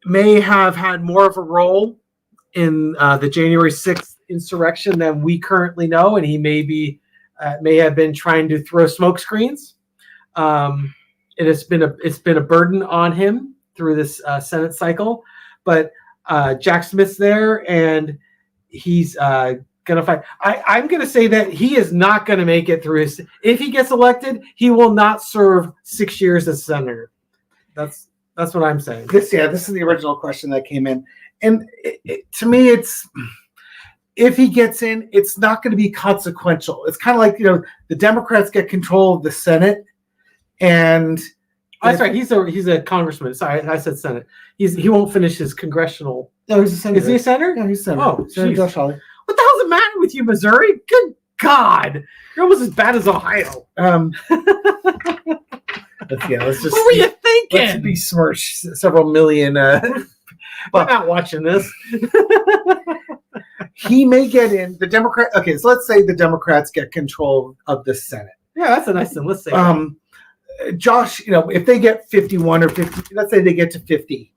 may have had more of a role in the January 6th insurrection than we currently know, and he may have been trying to throw smoke screens. It's been a burden on him through this Senate cycle, but Jack Smith's there, and he's gonna fight. I'm gonna say that he is not gonna make it through his. If he gets elected, he will not serve 6 years as senator. That's what I'm saying. This is the original question that came in, and to me, it's if he gets in, it's not going to be consequential. It's kind of like the Democrats get control of the Senate, and that's right. He's a congressman. Sorry, I said Senate. He won't finish his congressional. No, he's a senator. Is he a senator? Yeah, he's a senator. Oh, Senator Josh Hawley. What the hell's the matter with you, Missouri? Good God, you're almost as bad as Ohio. Let's just. What were you thinking? Let's besmirch several million. I'm not watching this. He may get in. The Democrat. Okay, so let's say the Democrats get control of the Senate. Yeah, that's a nice thing. Let's say. Josh, if they get 51 or 50, let's say they get to 50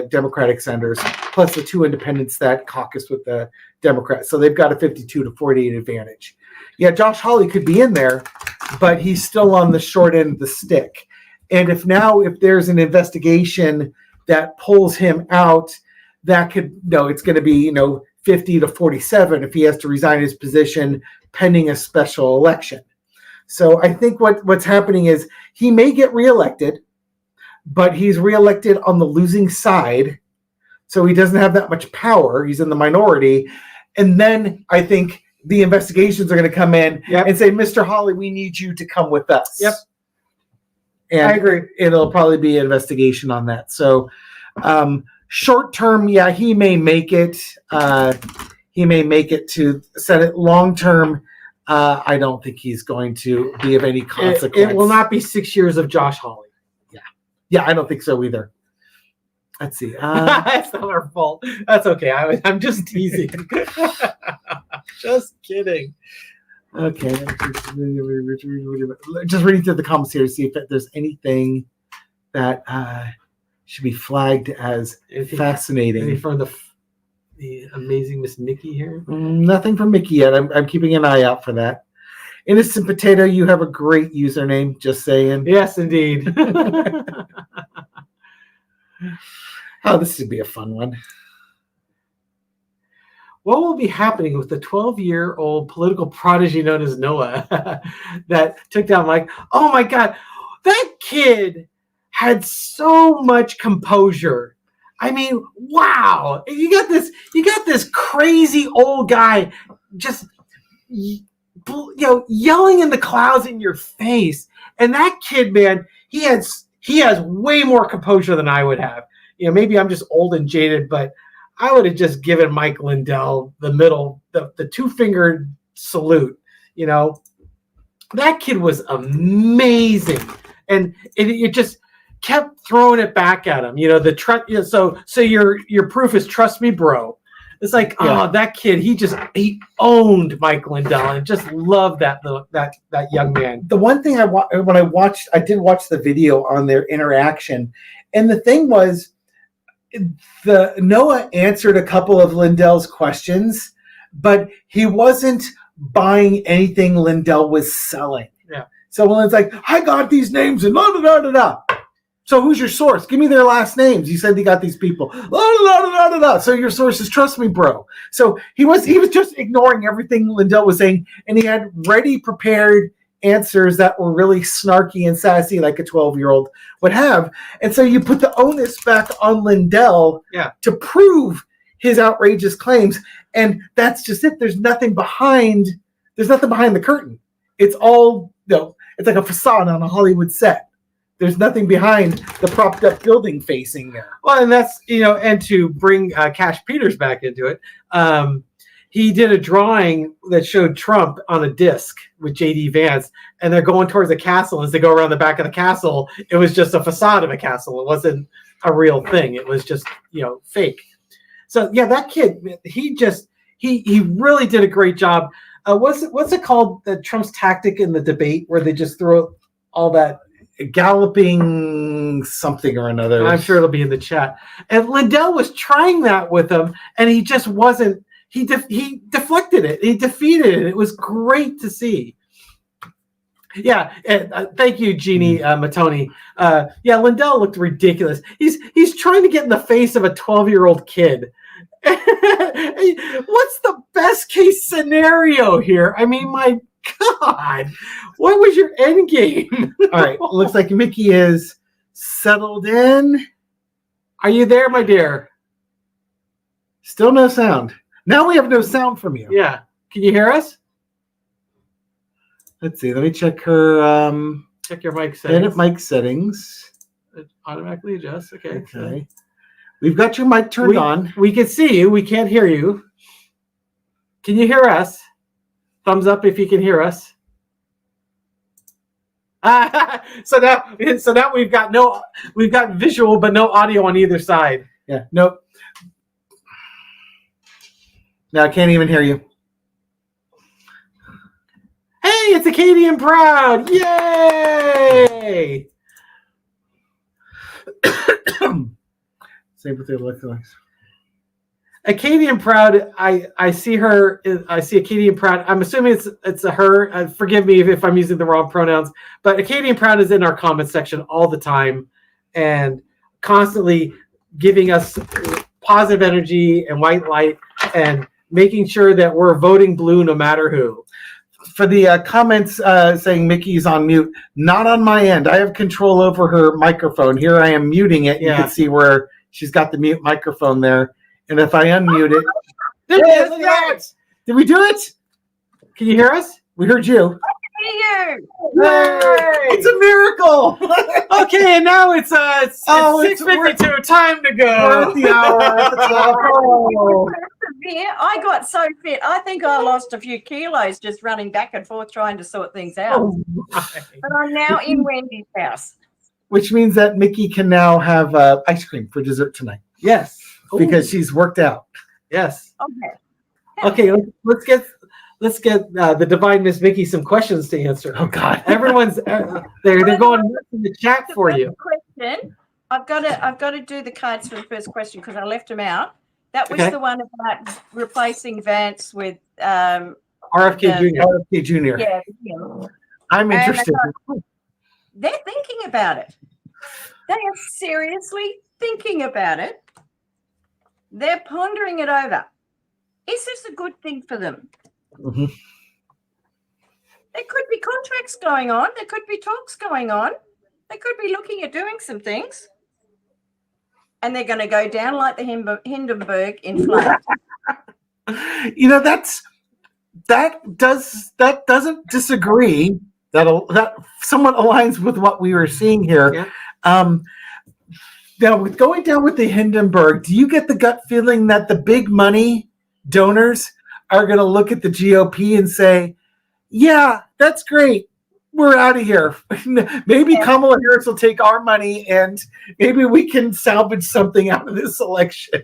Democratic senators, plus the 2 independents that caucus with the Democrats. So they've got a 52 to 48 advantage. Yeah, Josh Hawley could be in there, but he's still on the short end of the stick. And if there's an investigation that pulls him out, that could, it's going to be, 50 to 47 if he has to resign his position pending a special election. So I think what's happening is he may get reelected, but he's reelected on the losing side. So he doesn't have that much power. He's in the minority. And then I think the investigations are going to come in and say, Mr. Hawley, we need you to come with us. Yep. And I agree. It'll probably be an investigation on that. So short term, he may make it. He may make it to Senate. Long term, I don't think he's going to be of any consequence. It will not be 6 years of Josh Hawley. Yeah, I don't think so either. Let's see. That's not our fault. That's okay. I'm just teasing. Just kidding. Okay. Just reading through the comments here to see if there's anything that should be flagged as fascinating. Anything from the amazing Miss Mikki here? Nothing from Mikki yet. I'm keeping an eye out for that. Innocent Potato, you have a great username. Just saying. Yes, indeed. Oh, this would be a fun one. What will be happening with the 12-year-old political prodigy known as Noah that took down Mike? Oh my God, that kid had so much composure. I mean, wow! You got this crazy old guy just yelling in the clouds in your face, and that kid, man, he has way more composure than I would have. Maybe I'm just old and jaded, but I would have just given Mike Lindell the two-fingered salute. That kid was amazing, and it just kept throwing it back at him. So your proof is trust me, bro. It's like, that kid, he owned Mike Lindell, and just loved that young man. The one thing I did watch the video on their interaction, and the thing was, the Noah answered a couple of Lindell's questions, but he wasn't buying anything Lindell was selling. Yeah. So when it's like, I got these names and da. So who's your source? Give me their last names. You said you got these people. So your source is trust me, bro. So he was just ignoring everything Lindell was saying, and he had ready, prepared answers that were really snarky and sassy like a 12-year-old would have. And so you put the onus back on Lindell to prove his outrageous claims. And that's just it. There's nothing behind the curtain. It's all, it's like a facade on a Hollywood set. there's nothing behind the propped up building facing there. Well, and that's, and to bring Cash Peters back into it, he did a drawing that showed Trump on a disc with J.D. Vance, and they're going towards a castle. As they go around the back of the castle, it was just a facade of a castle. It wasn't a real thing. It was just, fake. So yeah, that kid, he really did a great job. What's it called? Trump's tactic in the debate where they just throw all that galloping something or another. I'm sure it'll be in the chat. And Lindell was trying that with him, and he just wasn't. He deflected it. He defeated it. It was great to see. Yeah, and, thank you, Jeannie Matoni. Yeah, Lindell looked ridiculous. He's trying to get in the face of a 12-year-old kid. What's the best case scenario here? I mean, my God, what was your end game? All right, looks like Mikki is settled in. Are you there, my dear? Still no sound. Now we have no sound from you. Yeah. Can you hear us? Let's see. Let me check her. Check your mic settings. Edit mic settings. It automatically adjusts. Okay. Okay. We've got your mic turned on. We can see you. We can't hear you. Can you hear us? Thumbs up if you can hear us. So now we've got visual but no audio on either side. Yeah. Nope. No, I can't even hear you. Hey, it's Acadian Proud! Yay! Same with the electronics. Acadian Proud. I see her. I see Acadian Proud. I'm assuming it's a her. Forgive me if I'm using the wrong pronouns. But Acadian Proud is in our comment section all the time, and constantly giving us positive energy and white light, and making sure that we're voting blue no matter who. For the comments saying Mikki's on mute, not on my end. I have control over her microphone. Here I am muting it. You can see where she's got the mute microphone there. And if I unmute it, there it is. Look at that. Did we do it? Can you hear us? We heard you. You. It's a miracle. Okay, and now it's 6:52. Time to go. We're at the hour. I got so fit. I think I lost a few kilos just running back and forth trying to sort things out. But I'm now in Wendy's house. Which means that Mikki can now have ice cream for dessert tonight. Yes. Because she's worked out. Yes. Okay. Okay, let's get the divine Miss Mikki some questions to answer. Oh God, everyone's they're going in the chat for you. Question. I've got to do the cards for the first question because I left them out. That was the one about replacing Vance with RFK Jr. RFK Jr. Yeah. I'm interested. They're thinking about it. They are seriously thinking about it. They're pondering it over. Is this a good thing for them? Mm-hmm. There could be contracts going on. There could be talks going on. They could be looking at doing some things. And they're going to go down like the Hindenburg in flames. That doesn't disagree. That somewhat aligns with what we were seeing here. Yeah. Now, with going down with the Hindenburg, do you get the gut feeling that the big money donors are going to look at the GOP and say, yeah, that's great. We're out of here. Maybe Kamala Harris will take our money and maybe we can salvage something out of this election.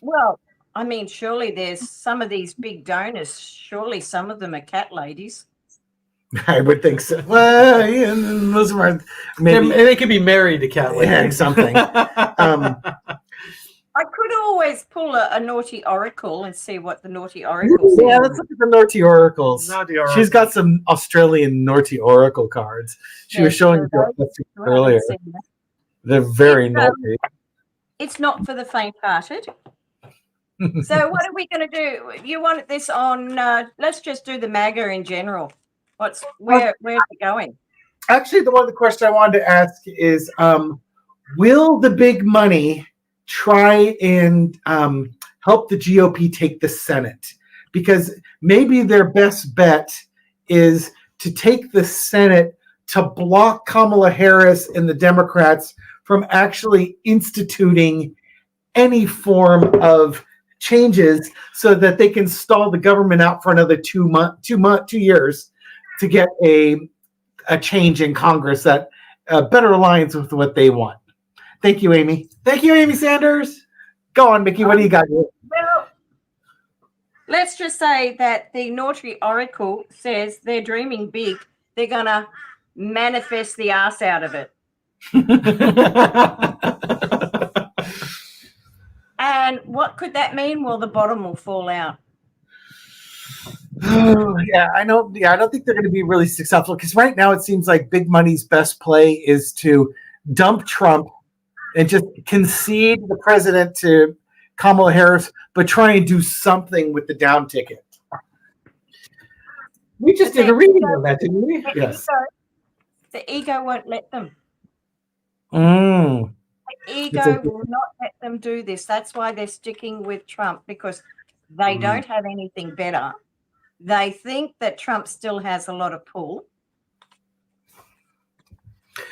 Well, I mean, surely there's some of these big donors, surely some of them are cat ladies. I would think so. Well, yeah, most of them are maybe they could be married to cat ladies. Yeah, something. I could always pull a naughty oracle and see what the naughty oracle says. Yeah, let's look at the naughty oracles. Naughty oracles. She's got some Australian naughty oracle cards. She was showing me earlier. They're very naughty. It's not for the faint-hearted. So what are we going to do? You want this on, let's just do the MAGA in general. Where's it going? Actually, the question I wanted to ask is, will the big money try and help the GOP take the Senate? Because maybe their best bet is to take the Senate to block Kamala Harris and the Democrats from actually instituting any form of changes so that they can stall the government out for another 2 years to get a change in Congress that better aligns with what they want. Thank you, Amy. Thank you, Amy Sanders. Go on, Mikki. What do you got? Well, let's just say that the Naughty Oracle says they're dreaming big. They're going to manifest the ass out of it. And what could that mean? Well, the bottom will fall out. Yeah, I know. Yeah, I don't think they're going to be really successful because right now it seems like big money's best play is to dump Trump and just concede the president to Kamala Harris, but try and do something with the down ticket. We just did a reading on that, didn't we? Yes. The ego won't let them. Mm. The ego will not let them do this. That's why they're sticking with Trump, because they don't have anything better. They think that Trump still has a lot of pull.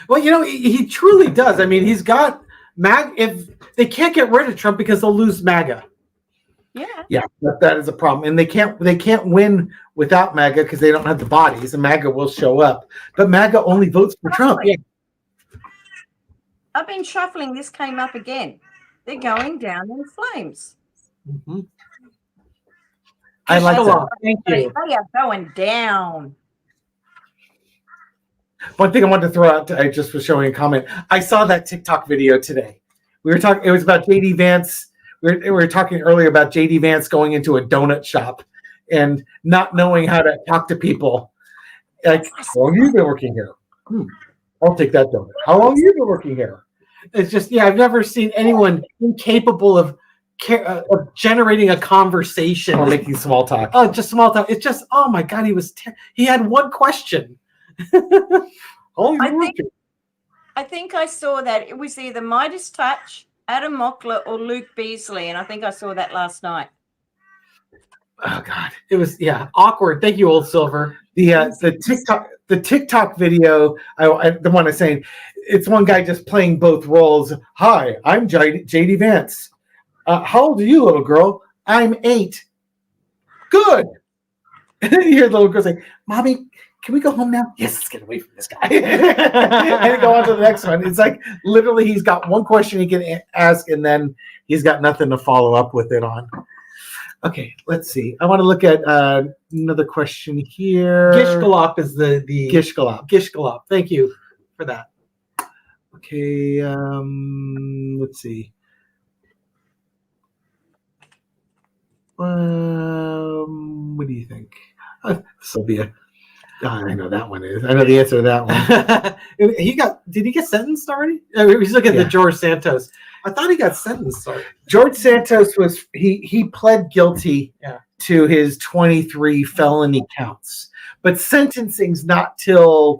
Well, you know, he truly does. I mean, he's got if they can't get rid of Trump because they'll lose MAGA. Yeah, that is a problem, and they can't win without MAGA because they don't have the bodies, and MAGA will show up. But MAGA only votes for Trump. Yeah. I've been shuffling. This came up again. They're going down in flames. Mm-hmm. I like that. Thank you. They are going down. One thing I wanted to throw out, I just was showing a comment. I saw that TikTok video today. We were talking. It was about JD Vance. We were talking earlier about JD Vance going into a donut shop and not knowing how to talk to people. Like, how long have you been working here? I'll take that donut. How long have you been working here? It's just, yeah, I've never seen anyone incapable of generating a conversation Or making small talk. Oh, just small talk. It's just, oh my God, he had one question. I think I saw that it was either Midas Touch, Adam Mockler, or Luke Beasley, and I think I saw that last night. Oh God, it was awkward. Thank you, Old Silver. The TikTok video, the one I'm saying, it's one guy just playing both roles. Hi, I'm JD Vance. How old are you, little girl? I'm 8. Good. And then you hear the little girl say, Mommy, can we go home now? Yes, let's get away from this guy. And go on to the next one. It's like literally he's got one question he can ask and then he's got nothing to follow up with it on. Okay, let's see. I want to look at another question here. Gishgalop is the Gishgalop. Gishgalop. Thank you for that. Okay, let's see. What do you think? Sylvia. I know that one is. I know the answer to that one. Did he get sentenced already? He's looking at the George Santos. I thought he got sentenced already. George Santos he pled guilty to his 23 felony counts, but sentencing's not till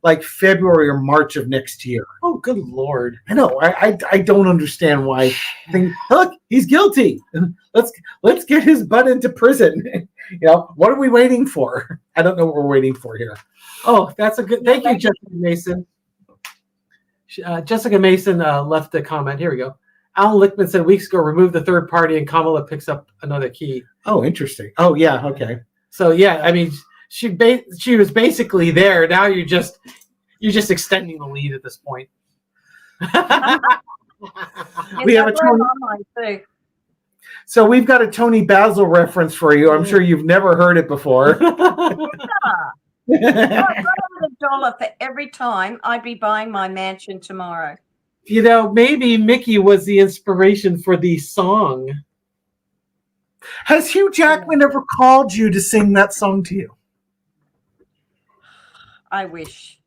like February or March of next year. Oh, good Lord! I know. I don't understand why. Look, he's guilty. Let's get his butt into prison. What are we waiting for? I don't know what we're waiting for here. Oh, that's a good. Thank you, Jessica Mason. Jessica Mason left a comment. Here we go. Alan Lichtman said weeks ago, remove the third party, and Kamala picks up another key. Oh, interesting. Oh, yeah. Okay. So yeah, I mean, she was basically there. Now you're just extending the lead at this point. We have a Tony. So we've got a Tony Basil reference for you. I'm sure you've never heard it before. If I got $1 for every time, I'd be buying my mansion tomorrow. Maybe Mikki was the inspiration for the song. Has Hugh Jackman ever called you to sing that song to you? I wish.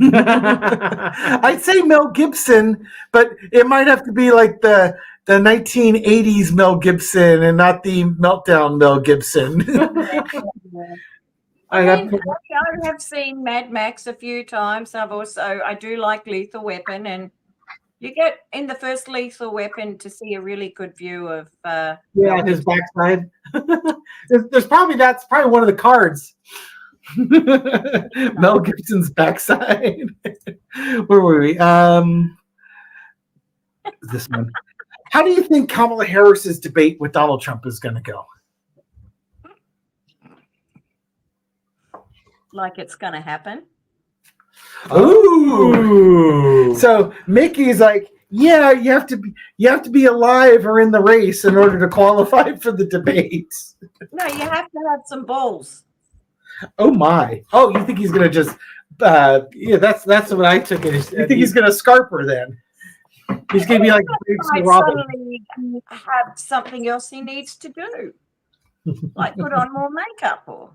I'd say Mel Gibson, but it might have to be like the 1980s Mel Gibson and not the meltdown Mel Gibson. I have seen Mad Max a few times. I do like Lethal Weapon, and you get in the first Lethal Weapon to see a really good view of his backside. That's probably one of the cards. Mel Gibson's backside. Where were we? This one. How do you think Kamala Harris's debate with Donald Trump is going to go? Like it's going to happen. Ooh. So Mickey's like, yeah, you have to be alive or in the race in order to qualify for the debates. No, you have to have some balls. Oh my! Oh, you think he's gonna just? Yeah, that's what I took it. You think he's gonna scarp her then? He's gonna be like Might suddenly have something else he needs to do, like put on more makeup or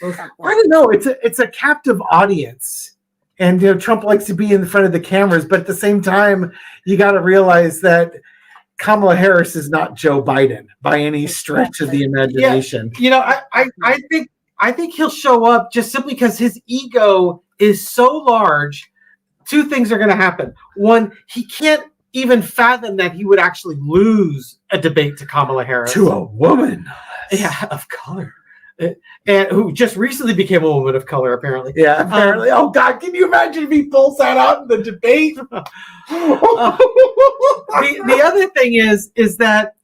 something. I don't know. It's a captive audience, and Trump likes to be in front of the cameras, but at the same time, you got to realize that Kamala Harris is not Joe Biden by any stretch of the imagination. Yeah, I think he'll show up just simply because his ego is so large. Two things are going to happen. One, he can't even fathom that he would actually lose a debate to Kamala Harris. To a woman. Yeah, of color. And who just recently became a woman of color, apparently. Yeah, apparently. Oh, God, can you imagine if he pulls that out in the debate? The other thing is that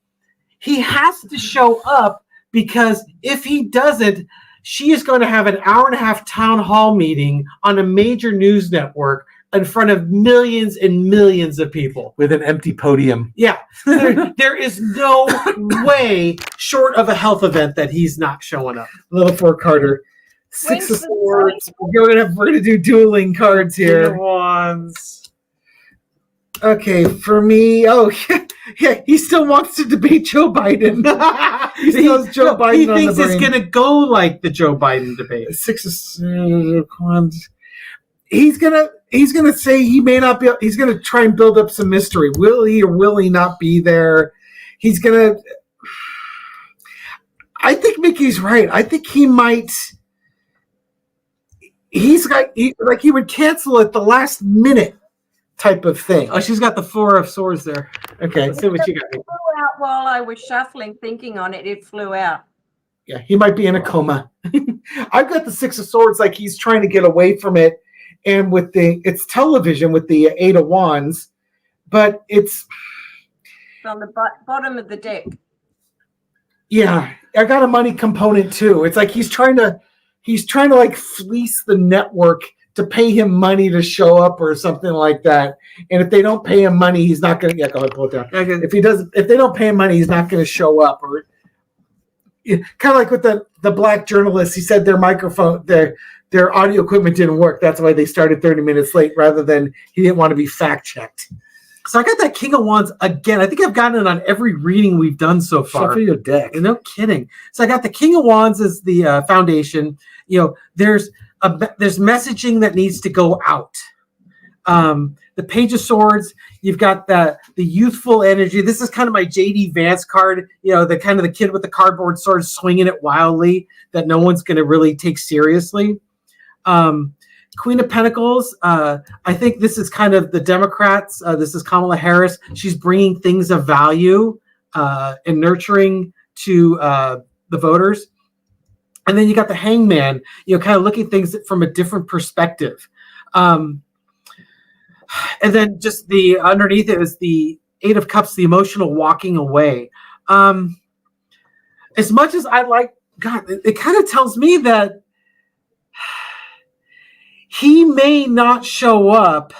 he has to show up, because if he doesn't, she is going to have an hour-and-a-half town hall meeting on a major news network in front of millions and millions of people. With an empty podium. Yeah. There is no way, short of a health event, that he's not showing up. Little Four Carter. Six of Swords. We're gonna do dueling cards here. Ones. Okay, for me, yeah, he still wants to debate Joe Biden. He still has Joe Biden. He thinks it's gonna go like the Joe Biden debate. Six of Wands. He's gonna say he may not be. He's gonna try and build up some mystery. Will he or will he not be there? He's gonna. I think Mickey's right. I think he might. He would cancel at the last minute type of thing. Oh, she's got the Four of Swords there. Okay, Let's see what you got. It flew out while I was shuffling, thinking on it. It flew out. Yeah, he might be in a coma. I've got the Six of Swords, like he's trying to get away from it, and with it's television with the Eight of Wands, but it's On the bottom of the deck. Yeah, I got a money component too. It's like he's trying to like fleece the network to pay him money to show up or something like that. And if they don't pay him money, he's not going to. Yeah, go ahead, pull it down. Okay. If they don't pay him money, he's not going to show up. Or kind of like with the black journalists, he said their microphone, their audio equipment didn't work. That's why they started 30 minutes late, rather than he didn't want to be fact checked. So I got that King of Wands again. I think I've gotten it on every reading we've done so far. Shuffle your deck. No kidding. So I got the King of Wands as the foundation. There's messaging that needs to go out. The Page of Swords. You've got the youthful energy. This is kind of my J.D. Vance card. The kind of the kid with the cardboard sword swinging it wildly that no one's going to really take seriously. Queen of Pentacles, I think this is kind of the Democrats. This is Kamala Harris. She's bringing things of value and nurturing to the voters. And then you got the Hangman, kind of looking at things from a different perspective. And then just the underneath it is the Eight of Cups, the emotional walking away. As much as I like, God, it kind of tells me that he may not show up,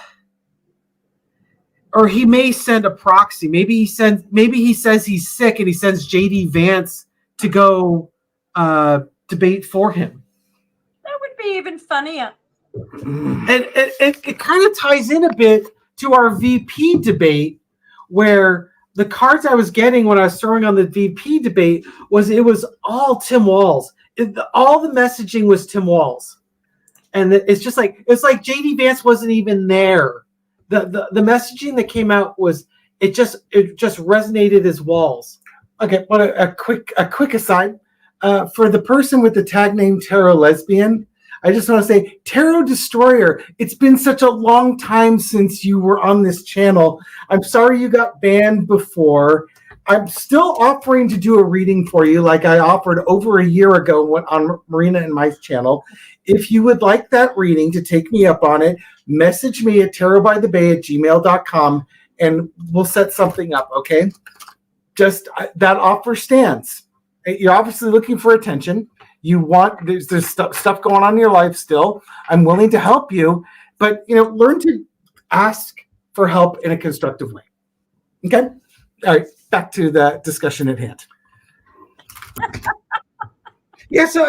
or he may send a proxy. Maybe he says he's sick and he sends J.D. Vance to go debate for him. That would be even funnier. And it kind of ties in a bit to our VP debate, where the cards I was getting when I was throwing on the VP debate was all Tim Walz. All the messaging was Tim Walz. And it's like J.D. Vance wasn't even there. The messaging that came out was it just resonated as Walz. Okay, what a quick aside. For the person with the tag name Tarot Lesbian, I just want to say, Tarot Destroyer, it's been such a long time since you were on this channel. I'm sorry you got banned before. I'm still offering to do a reading for you, like I offered over a year ago on Marina and my channel. If you would like that reading, to take me up on it, message me at tarotbythebay@gmail.com and we'll set something up, okay? Just that offer stands. You're obviously looking for attention. You want, there's stuff going on in your life still. I'm willing to help you, but learn to ask for help in a constructive way. Okay? All right, back to the discussion at hand. So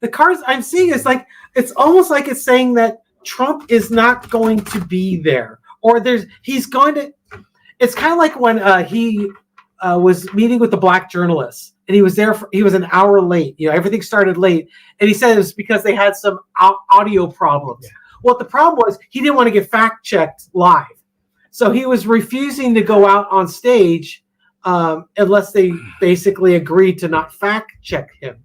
the cards I'm seeing is like, it's almost like it's saying that Trump is not going to be there, or he's going to. It's kind of like when he was meeting with the black journalists, and he was there. He was an hour late. Everything started late, and he said it was because they had some audio problems. Yeah. Well, the problem was he didn't want to get fact checked live, so he was refusing to go out on stage unless they basically agreed to not fact check him.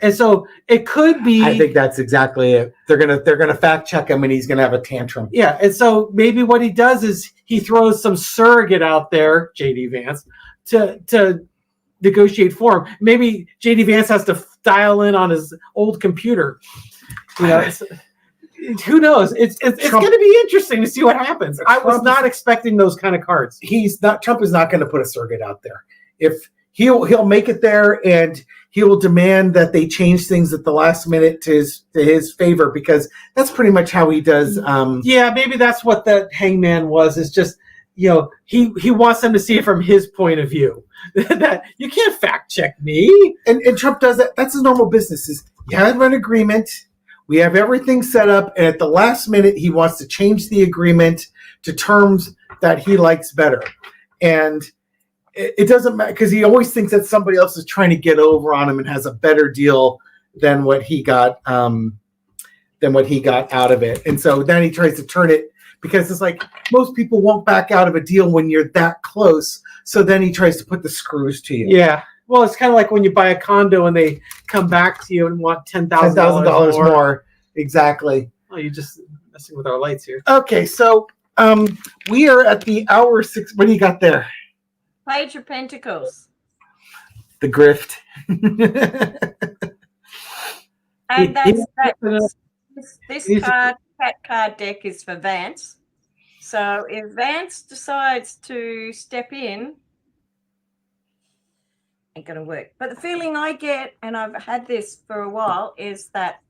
And so it could be. I think that's exactly it. They're gonna fact check him, and he's gonna have a tantrum. Yeah, and so maybe what he does is he throws some surrogate out there, JD Vance, to negotiate for him. Maybe JD Vance has to dial in on his old computer. Who knows? It's going to be interesting to see what happens. I was not expecting those kind of cards. Trump is not going to put a surrogate out there. If he'll make it there, and he will demand that they change things at the last minute to his favor, because that's pretty much how he does. Maybe that's what that hangman was. It's just he wants them to see it from his point of view. That you can't fact check me, and Trump does that. That's his normal business. Is you have an agreement. We have everything set up, and at the last minute, he wants to change the agreement to terms that he likes better. And it doesn't matter, because he always thinks that somebody else is trying to get over on him and has a better deal than what he got out of it. And so then he tries to turn it, because it's like most people won't back out of a deal when you're that close. So then he tries to put the screws to you. Yeah. Well, it's kind of like when you buy a condo and they come back to you and want $10,000 more. Exactly. Oh, you're just messing with our lights here. Okay, so we are at the hour 6. What do you got there? Page of Pentacles. The grift. And this cat card deck is for Vance. So if Vance decides to step in, ain't gonna work. But the feeling I get, and I've had this for a while, is that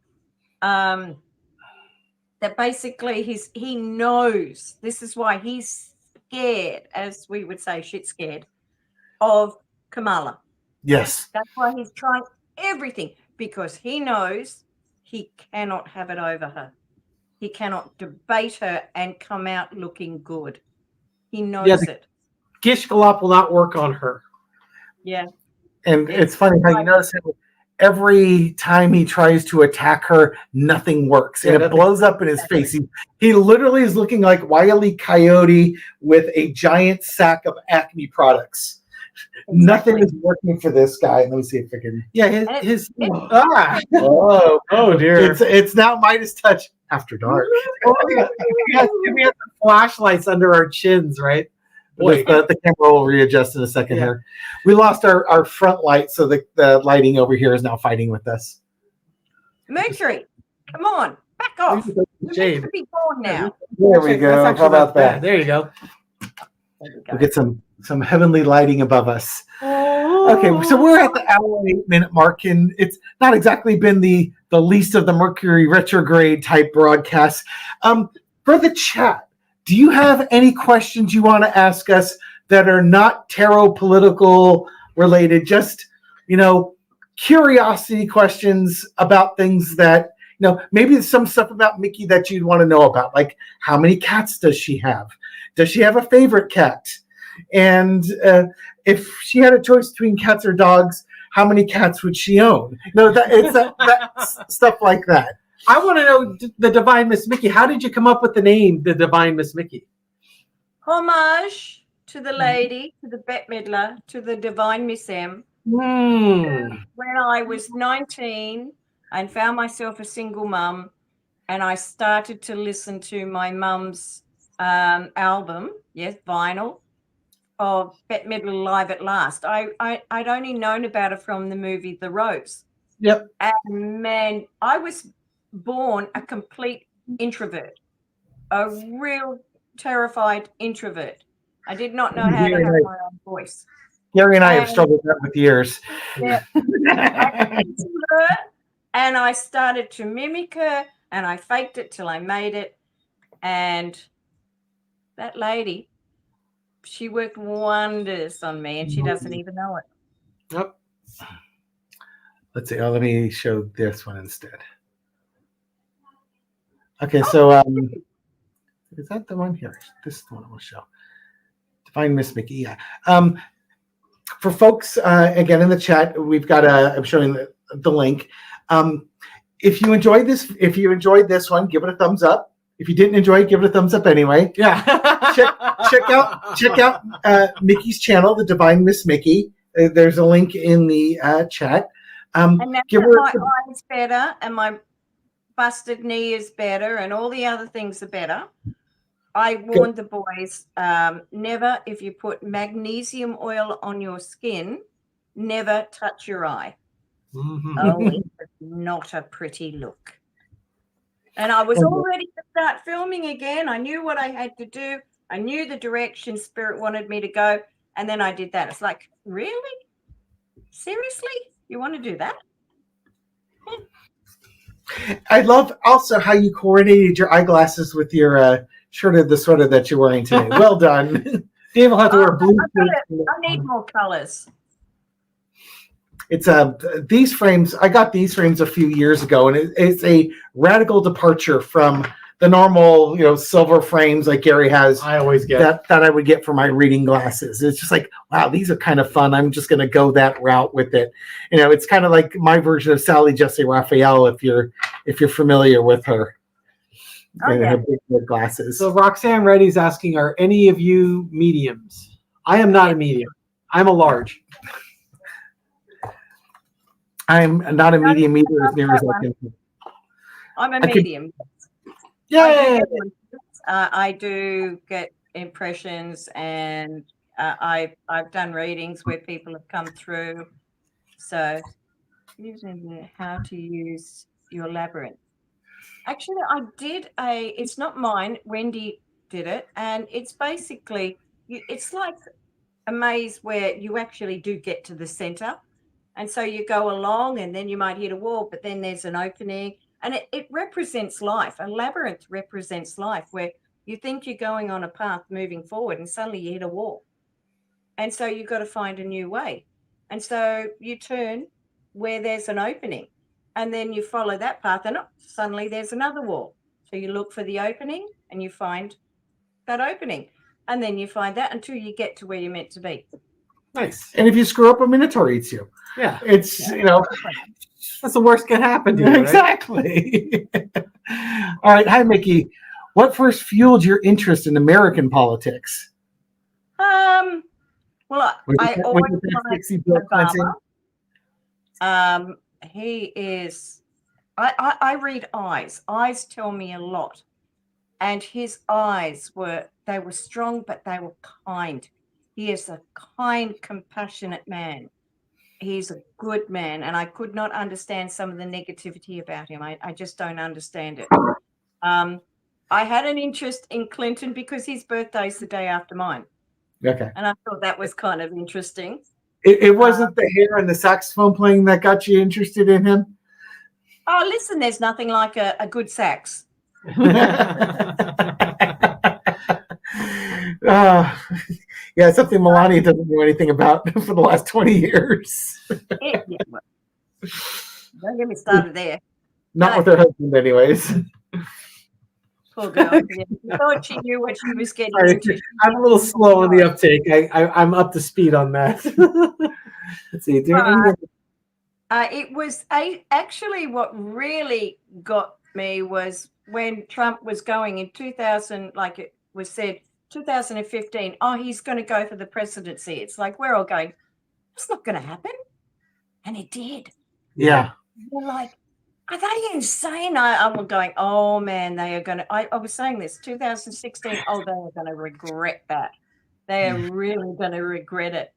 that basically he knows, this is why he's scared, as we would say, shit scared, of Kamala. Yes. That's why he's trying everything, because he knows he cannot have it over her. He cannot debate her and come out looking good. He knows it. Gish Galop will not work on her. Yeah. And it's funny how you notice how every time he tries to attack her, nothing works. And it blows up in his face. He literally is looking like Wile E. Coyote with a giant sack of Acme products. Exactly. Nothing is working for this guy. Let me see if I can. Yeah, oh dear. It's now Midas touch after dark. We have the flashlights under our chins, right? Boy, the camera will readjust in a second here. We lost our front light, so the lighting over here is now fighting with us. Mercury, come on, back off. You're meant to be born now. There we go. How about that? There you go. We'll get some heavenly lighting above us. Okay, so we're at the hour 8-minute mark, and it's not exactly been the least of the Mercury retrograde type broadcasts. For the chat, do you have any questions you want to ask us that are not tarot political related? Just, curiosity questions about things that, maybe there's some stuff about Mikki that you'd want to know about. Like, how many cats does she have? Does she have a favorite cat? And if she had a choice between cats or dogs, how many cats would she own? That stuff like that. I want to know the Divine Miss Mikki. How did you come up with the name, the Divine Miss Mikki? Homage to the lady, to the Bette Midler, to the Divine Miss M. When I was 19 and found myself a single mum, and I started to listen to my mum's album, vinyl, of Bette Midler Alive at Last. I'd only known about her from the movie The Rose. Yep. And man, I was born a complete introvert, a real terrified introvert. I did not know how to have my own voice. Gary and I have struggled with that with years. Yeah, I listened to her and I started to mimic her and I faked it till I made it. And that lady, she worked wonders on me and she doesn't even know it. Yep. Let's see. Oh, let me show this one instead. Okay, so is that the one here? This is the one I will show. Divine Miss Mikki. Yeah. For folks, again in the chat, we've got I'm showing the link. If you enjoyed this one, give it a thumbs up. If you didn't enjoy it, give it a thumbs up anyway. Yeah. check out Mikki's channel, the Divine Miss Mikki. There's a link in the chat. And now that my eye is better and my busted knee is better and all the other things are better, I warned the boys, never, if you put magnesium oil on your skin, never touch your eye. Mm-hmm. Oh, it's not a pretty look. And I was all ready to start filming again. I knew what I had to do. I knew the direction Spirit wanted me to go. And then I did that. It's like, really? Seriously? You want to do that? I love also how you coordinated your eyeglasses with your shirt of the sweater that you're wearing today. Well done. Dave will have to wear blue. I need more colors. It's these frames. I got these frames a few years ago, and it's a radical departure from the normal, silver frames like Gary has. I always get that I would get for my reading glasses. It's just like, wow, these are kind of fun. I'm just going to go that route with it. It's kind of like my version of Sally Jesse Raphael, if you're familiar with her. Oh, yeah. Her big red glasses. So Roxanne Reddy's asking, are any of you mediums? I am not a medium. I'm a large. I'm not a medium either, as near as I can. I'm a medium. Yay! I do get impressions, and I've done readings where people have come through. So, using how to use your labyrinth. Actually, I did it's not mine. Wendy did it, and it's basically it's like a maze where you actually do get to the center, and so you go along, and then you might hit a wall, but then there's an opening. And it represents life. A labyrinth represents life, where you think you're going on a path moving forward and suddenly you hit a wall. And so you've got to find a new way. And so you turn where there's an opening and then you follow that path and suddenly there's another wall. So you look for the opening and you find that opening. And then you find that until you get to where you're meant to be. Nice. And if you screw up, a Minotaur eats you. Yeah. It's, that's the worst can happen to you, right? Exactly. All right. Hi, Mikki. What first fueled your interest in American politics? Well, I always liked Obama. He is, I read eyes. Eyes tell me a lot. And his eyes were strong, but they were kind. He is a kind, compassionate man. He's a good man, and I could not understand some of the negativity about him. I just don't understand it. I had an interest in Clinton because his birthday's the day after mine. Okay. And I thought that was kind of interesting. It wasn't the hair and the saxophone playing that got you interested in him? Oh, listen, there's nothing like a good sax. Yeah, something Melania doesn't know anything about for the last 20 years. Yeah, well, don't get me started there. Not with her husband, anyways. Poor girl. Yeah. I thought she knew what she was getting into. I'm a little slow on the uptake. I'm up to speed on that. Let's see. It was actually what really got me was when Trump was going in 2000, like it was said, 2015, he's going to go for the presidency. It's like we're all going, it's not going to happen. And it did. Yeah. We're like, are they insane? I'm going, oh, man, they are going to. I was saying this, 2016, they are going to regret that. They are really going to regret it.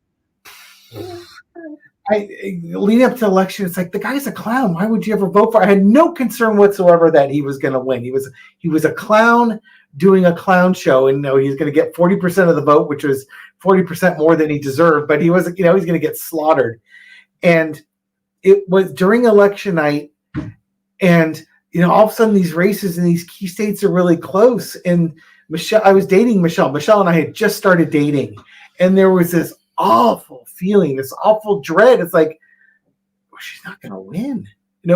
Leading up to election, it's like the guy's a clown. Why would you ever vote for? I had no concern whatsoever that he was going to win. He was a clown doing a clown show, and he's going to get 40% of the vote, which was 40% more than he deserved. But he was, he's going to get slaughtered. And it was during election night, and all of a sudden these races in these key states are really close. And I was dating Michelle. Michelle and I had just started dating, and there was this awful feeling, this awful dread. It's like, well, she's not going to win.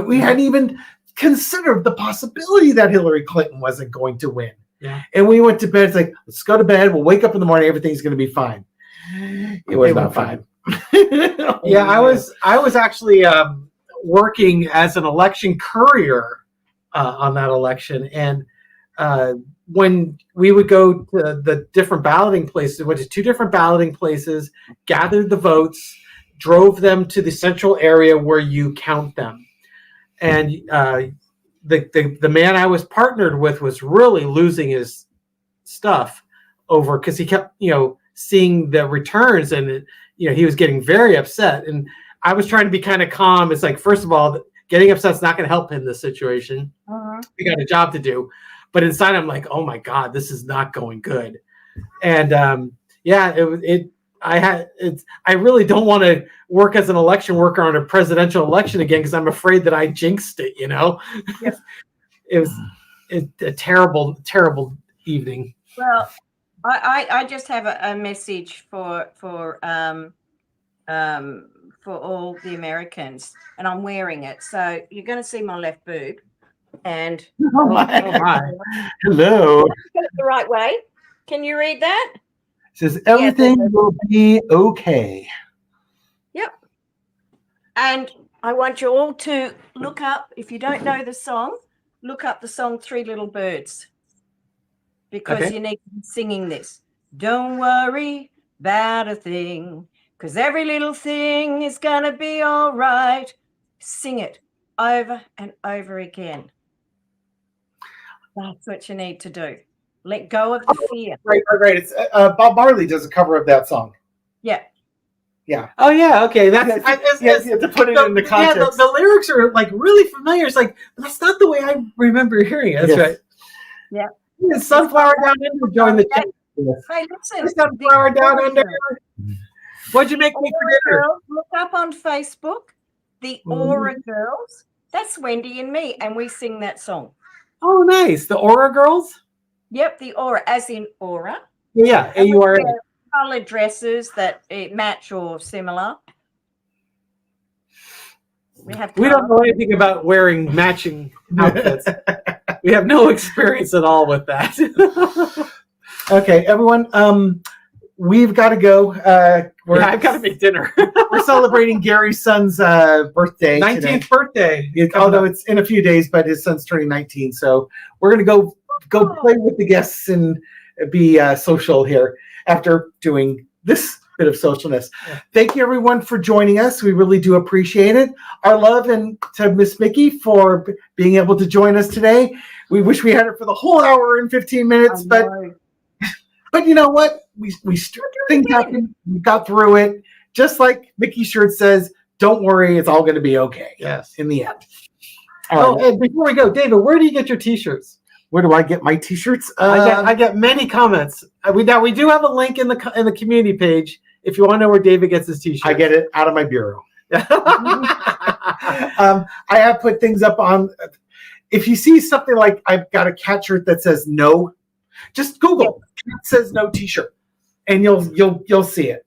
We hadn't even considered the possibility that Hillary Clinton wasn't going to win. Yeah. And we went to bed. It's like, let's go to bed. We'll wake up in the morning. Everything's going to be fine. It was not fine. Yeah, I was actually working as an election courier on that election, and when we would go to the different balloting places, went to 2 different balloting places, gathered the votes, drove them to the central area where you count them. And the man I was partnered with was really losing his stuff over, because he kept, seeing the returns, and he was getting very upset. And I was trying to be kind of calm. It's like, first of all, getting upset is not going to help in this situation. We got a job to do. But inside, I'm like, oh my God, this is not going good. And I really don't want to work as an election worker on a presidential election again, because I'm afraid that I jinxed it. Yes. It was a terrible, terrible evening. Well, I just have a message for all the Americans, and I'm wearing it. So you're going to see my left boob. And oh my. Hello. Get it the right way. Can you read that? It says everything will be okay. Yep. And I want you all to look up, if you don't know the song, look up the song 3 Little Birds, because you need to be singing this. Don't worry about a thing, because every little thing is going to be all right. Sing it over and over again. That's what you need to do. Let go of the fear. Right. It's Bob Marley does a cover of that song. Yeah. Yeah. Oh yeah. Okay. That's to put it in the context. Yeah, the lyrics are like really familiar. It's like, that's not the way I remember hearing it. That's right. Yeah. Sunflower Down Under joined the chat. Hey, listen. Sunflower Down Under. What'd you make me for dinner? Look up on Facebook, the Aura Girls. That's Wendy and me, and we sing that song. Oh, nice. The Aura Girls? Yep, the Aura, as in Aura. Yeah, AURA. Colored dresses that match or similar. We don't know anything about wearing matching outfits. We have no experience at all with that. Okay, everyone. We've got to go. I've got to make dinner. We're celebrating Gary's son's birthday. 19th today. birthday. Although it's in a few days, but his son's turning 19. So we're going to go play with the guests and be social here after doing this bit of socialness. Yeah. Thank you, everyone, for joining us. We really do appreciate it. Our love and to Miss Mikki for being able to join us today. We wish we had it for the whole hour and 15 minutes, but you know what? Things happen. We got through it. Just like Mikki's shirt says, don't worry, it's all going to be okay. Yes. In the end. And before we go, David, where do you get your T-shirts? Where do I get my T-shirts? I get many comments. We do have a link in the community page if you want to know where David gets his T-shirts. I get it out of my bureau. I have put things up on. If you see something like I've got a cat shirt that says no, just Google cat says no T-shirt, and you'll see it.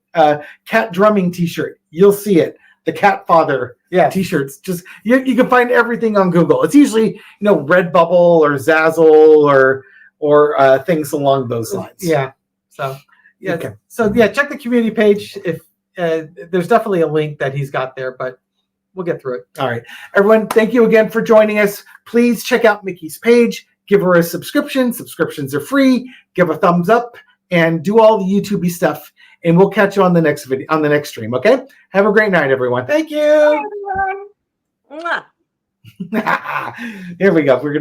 Cat drumming T-shirt, you'll see it. The cat father T-shirts, just you can find everything on Google. It's usually Redbubble or Zazzle or things along those lines. Yeah. So check the community page. If there's definitely a link that he's got there, but we'll get through it. All right, everyone. Thank you again for joining us. Please check out Mikki's page. Give her a subscription. Subscriptions are free. Give a thumbs up and do all the YouTube-y stuff. And we'll catch you on the next video, on the next stream. Okay. Have a great night, everyone. Thank you. Bye, everyone. Here we go. We're gonna.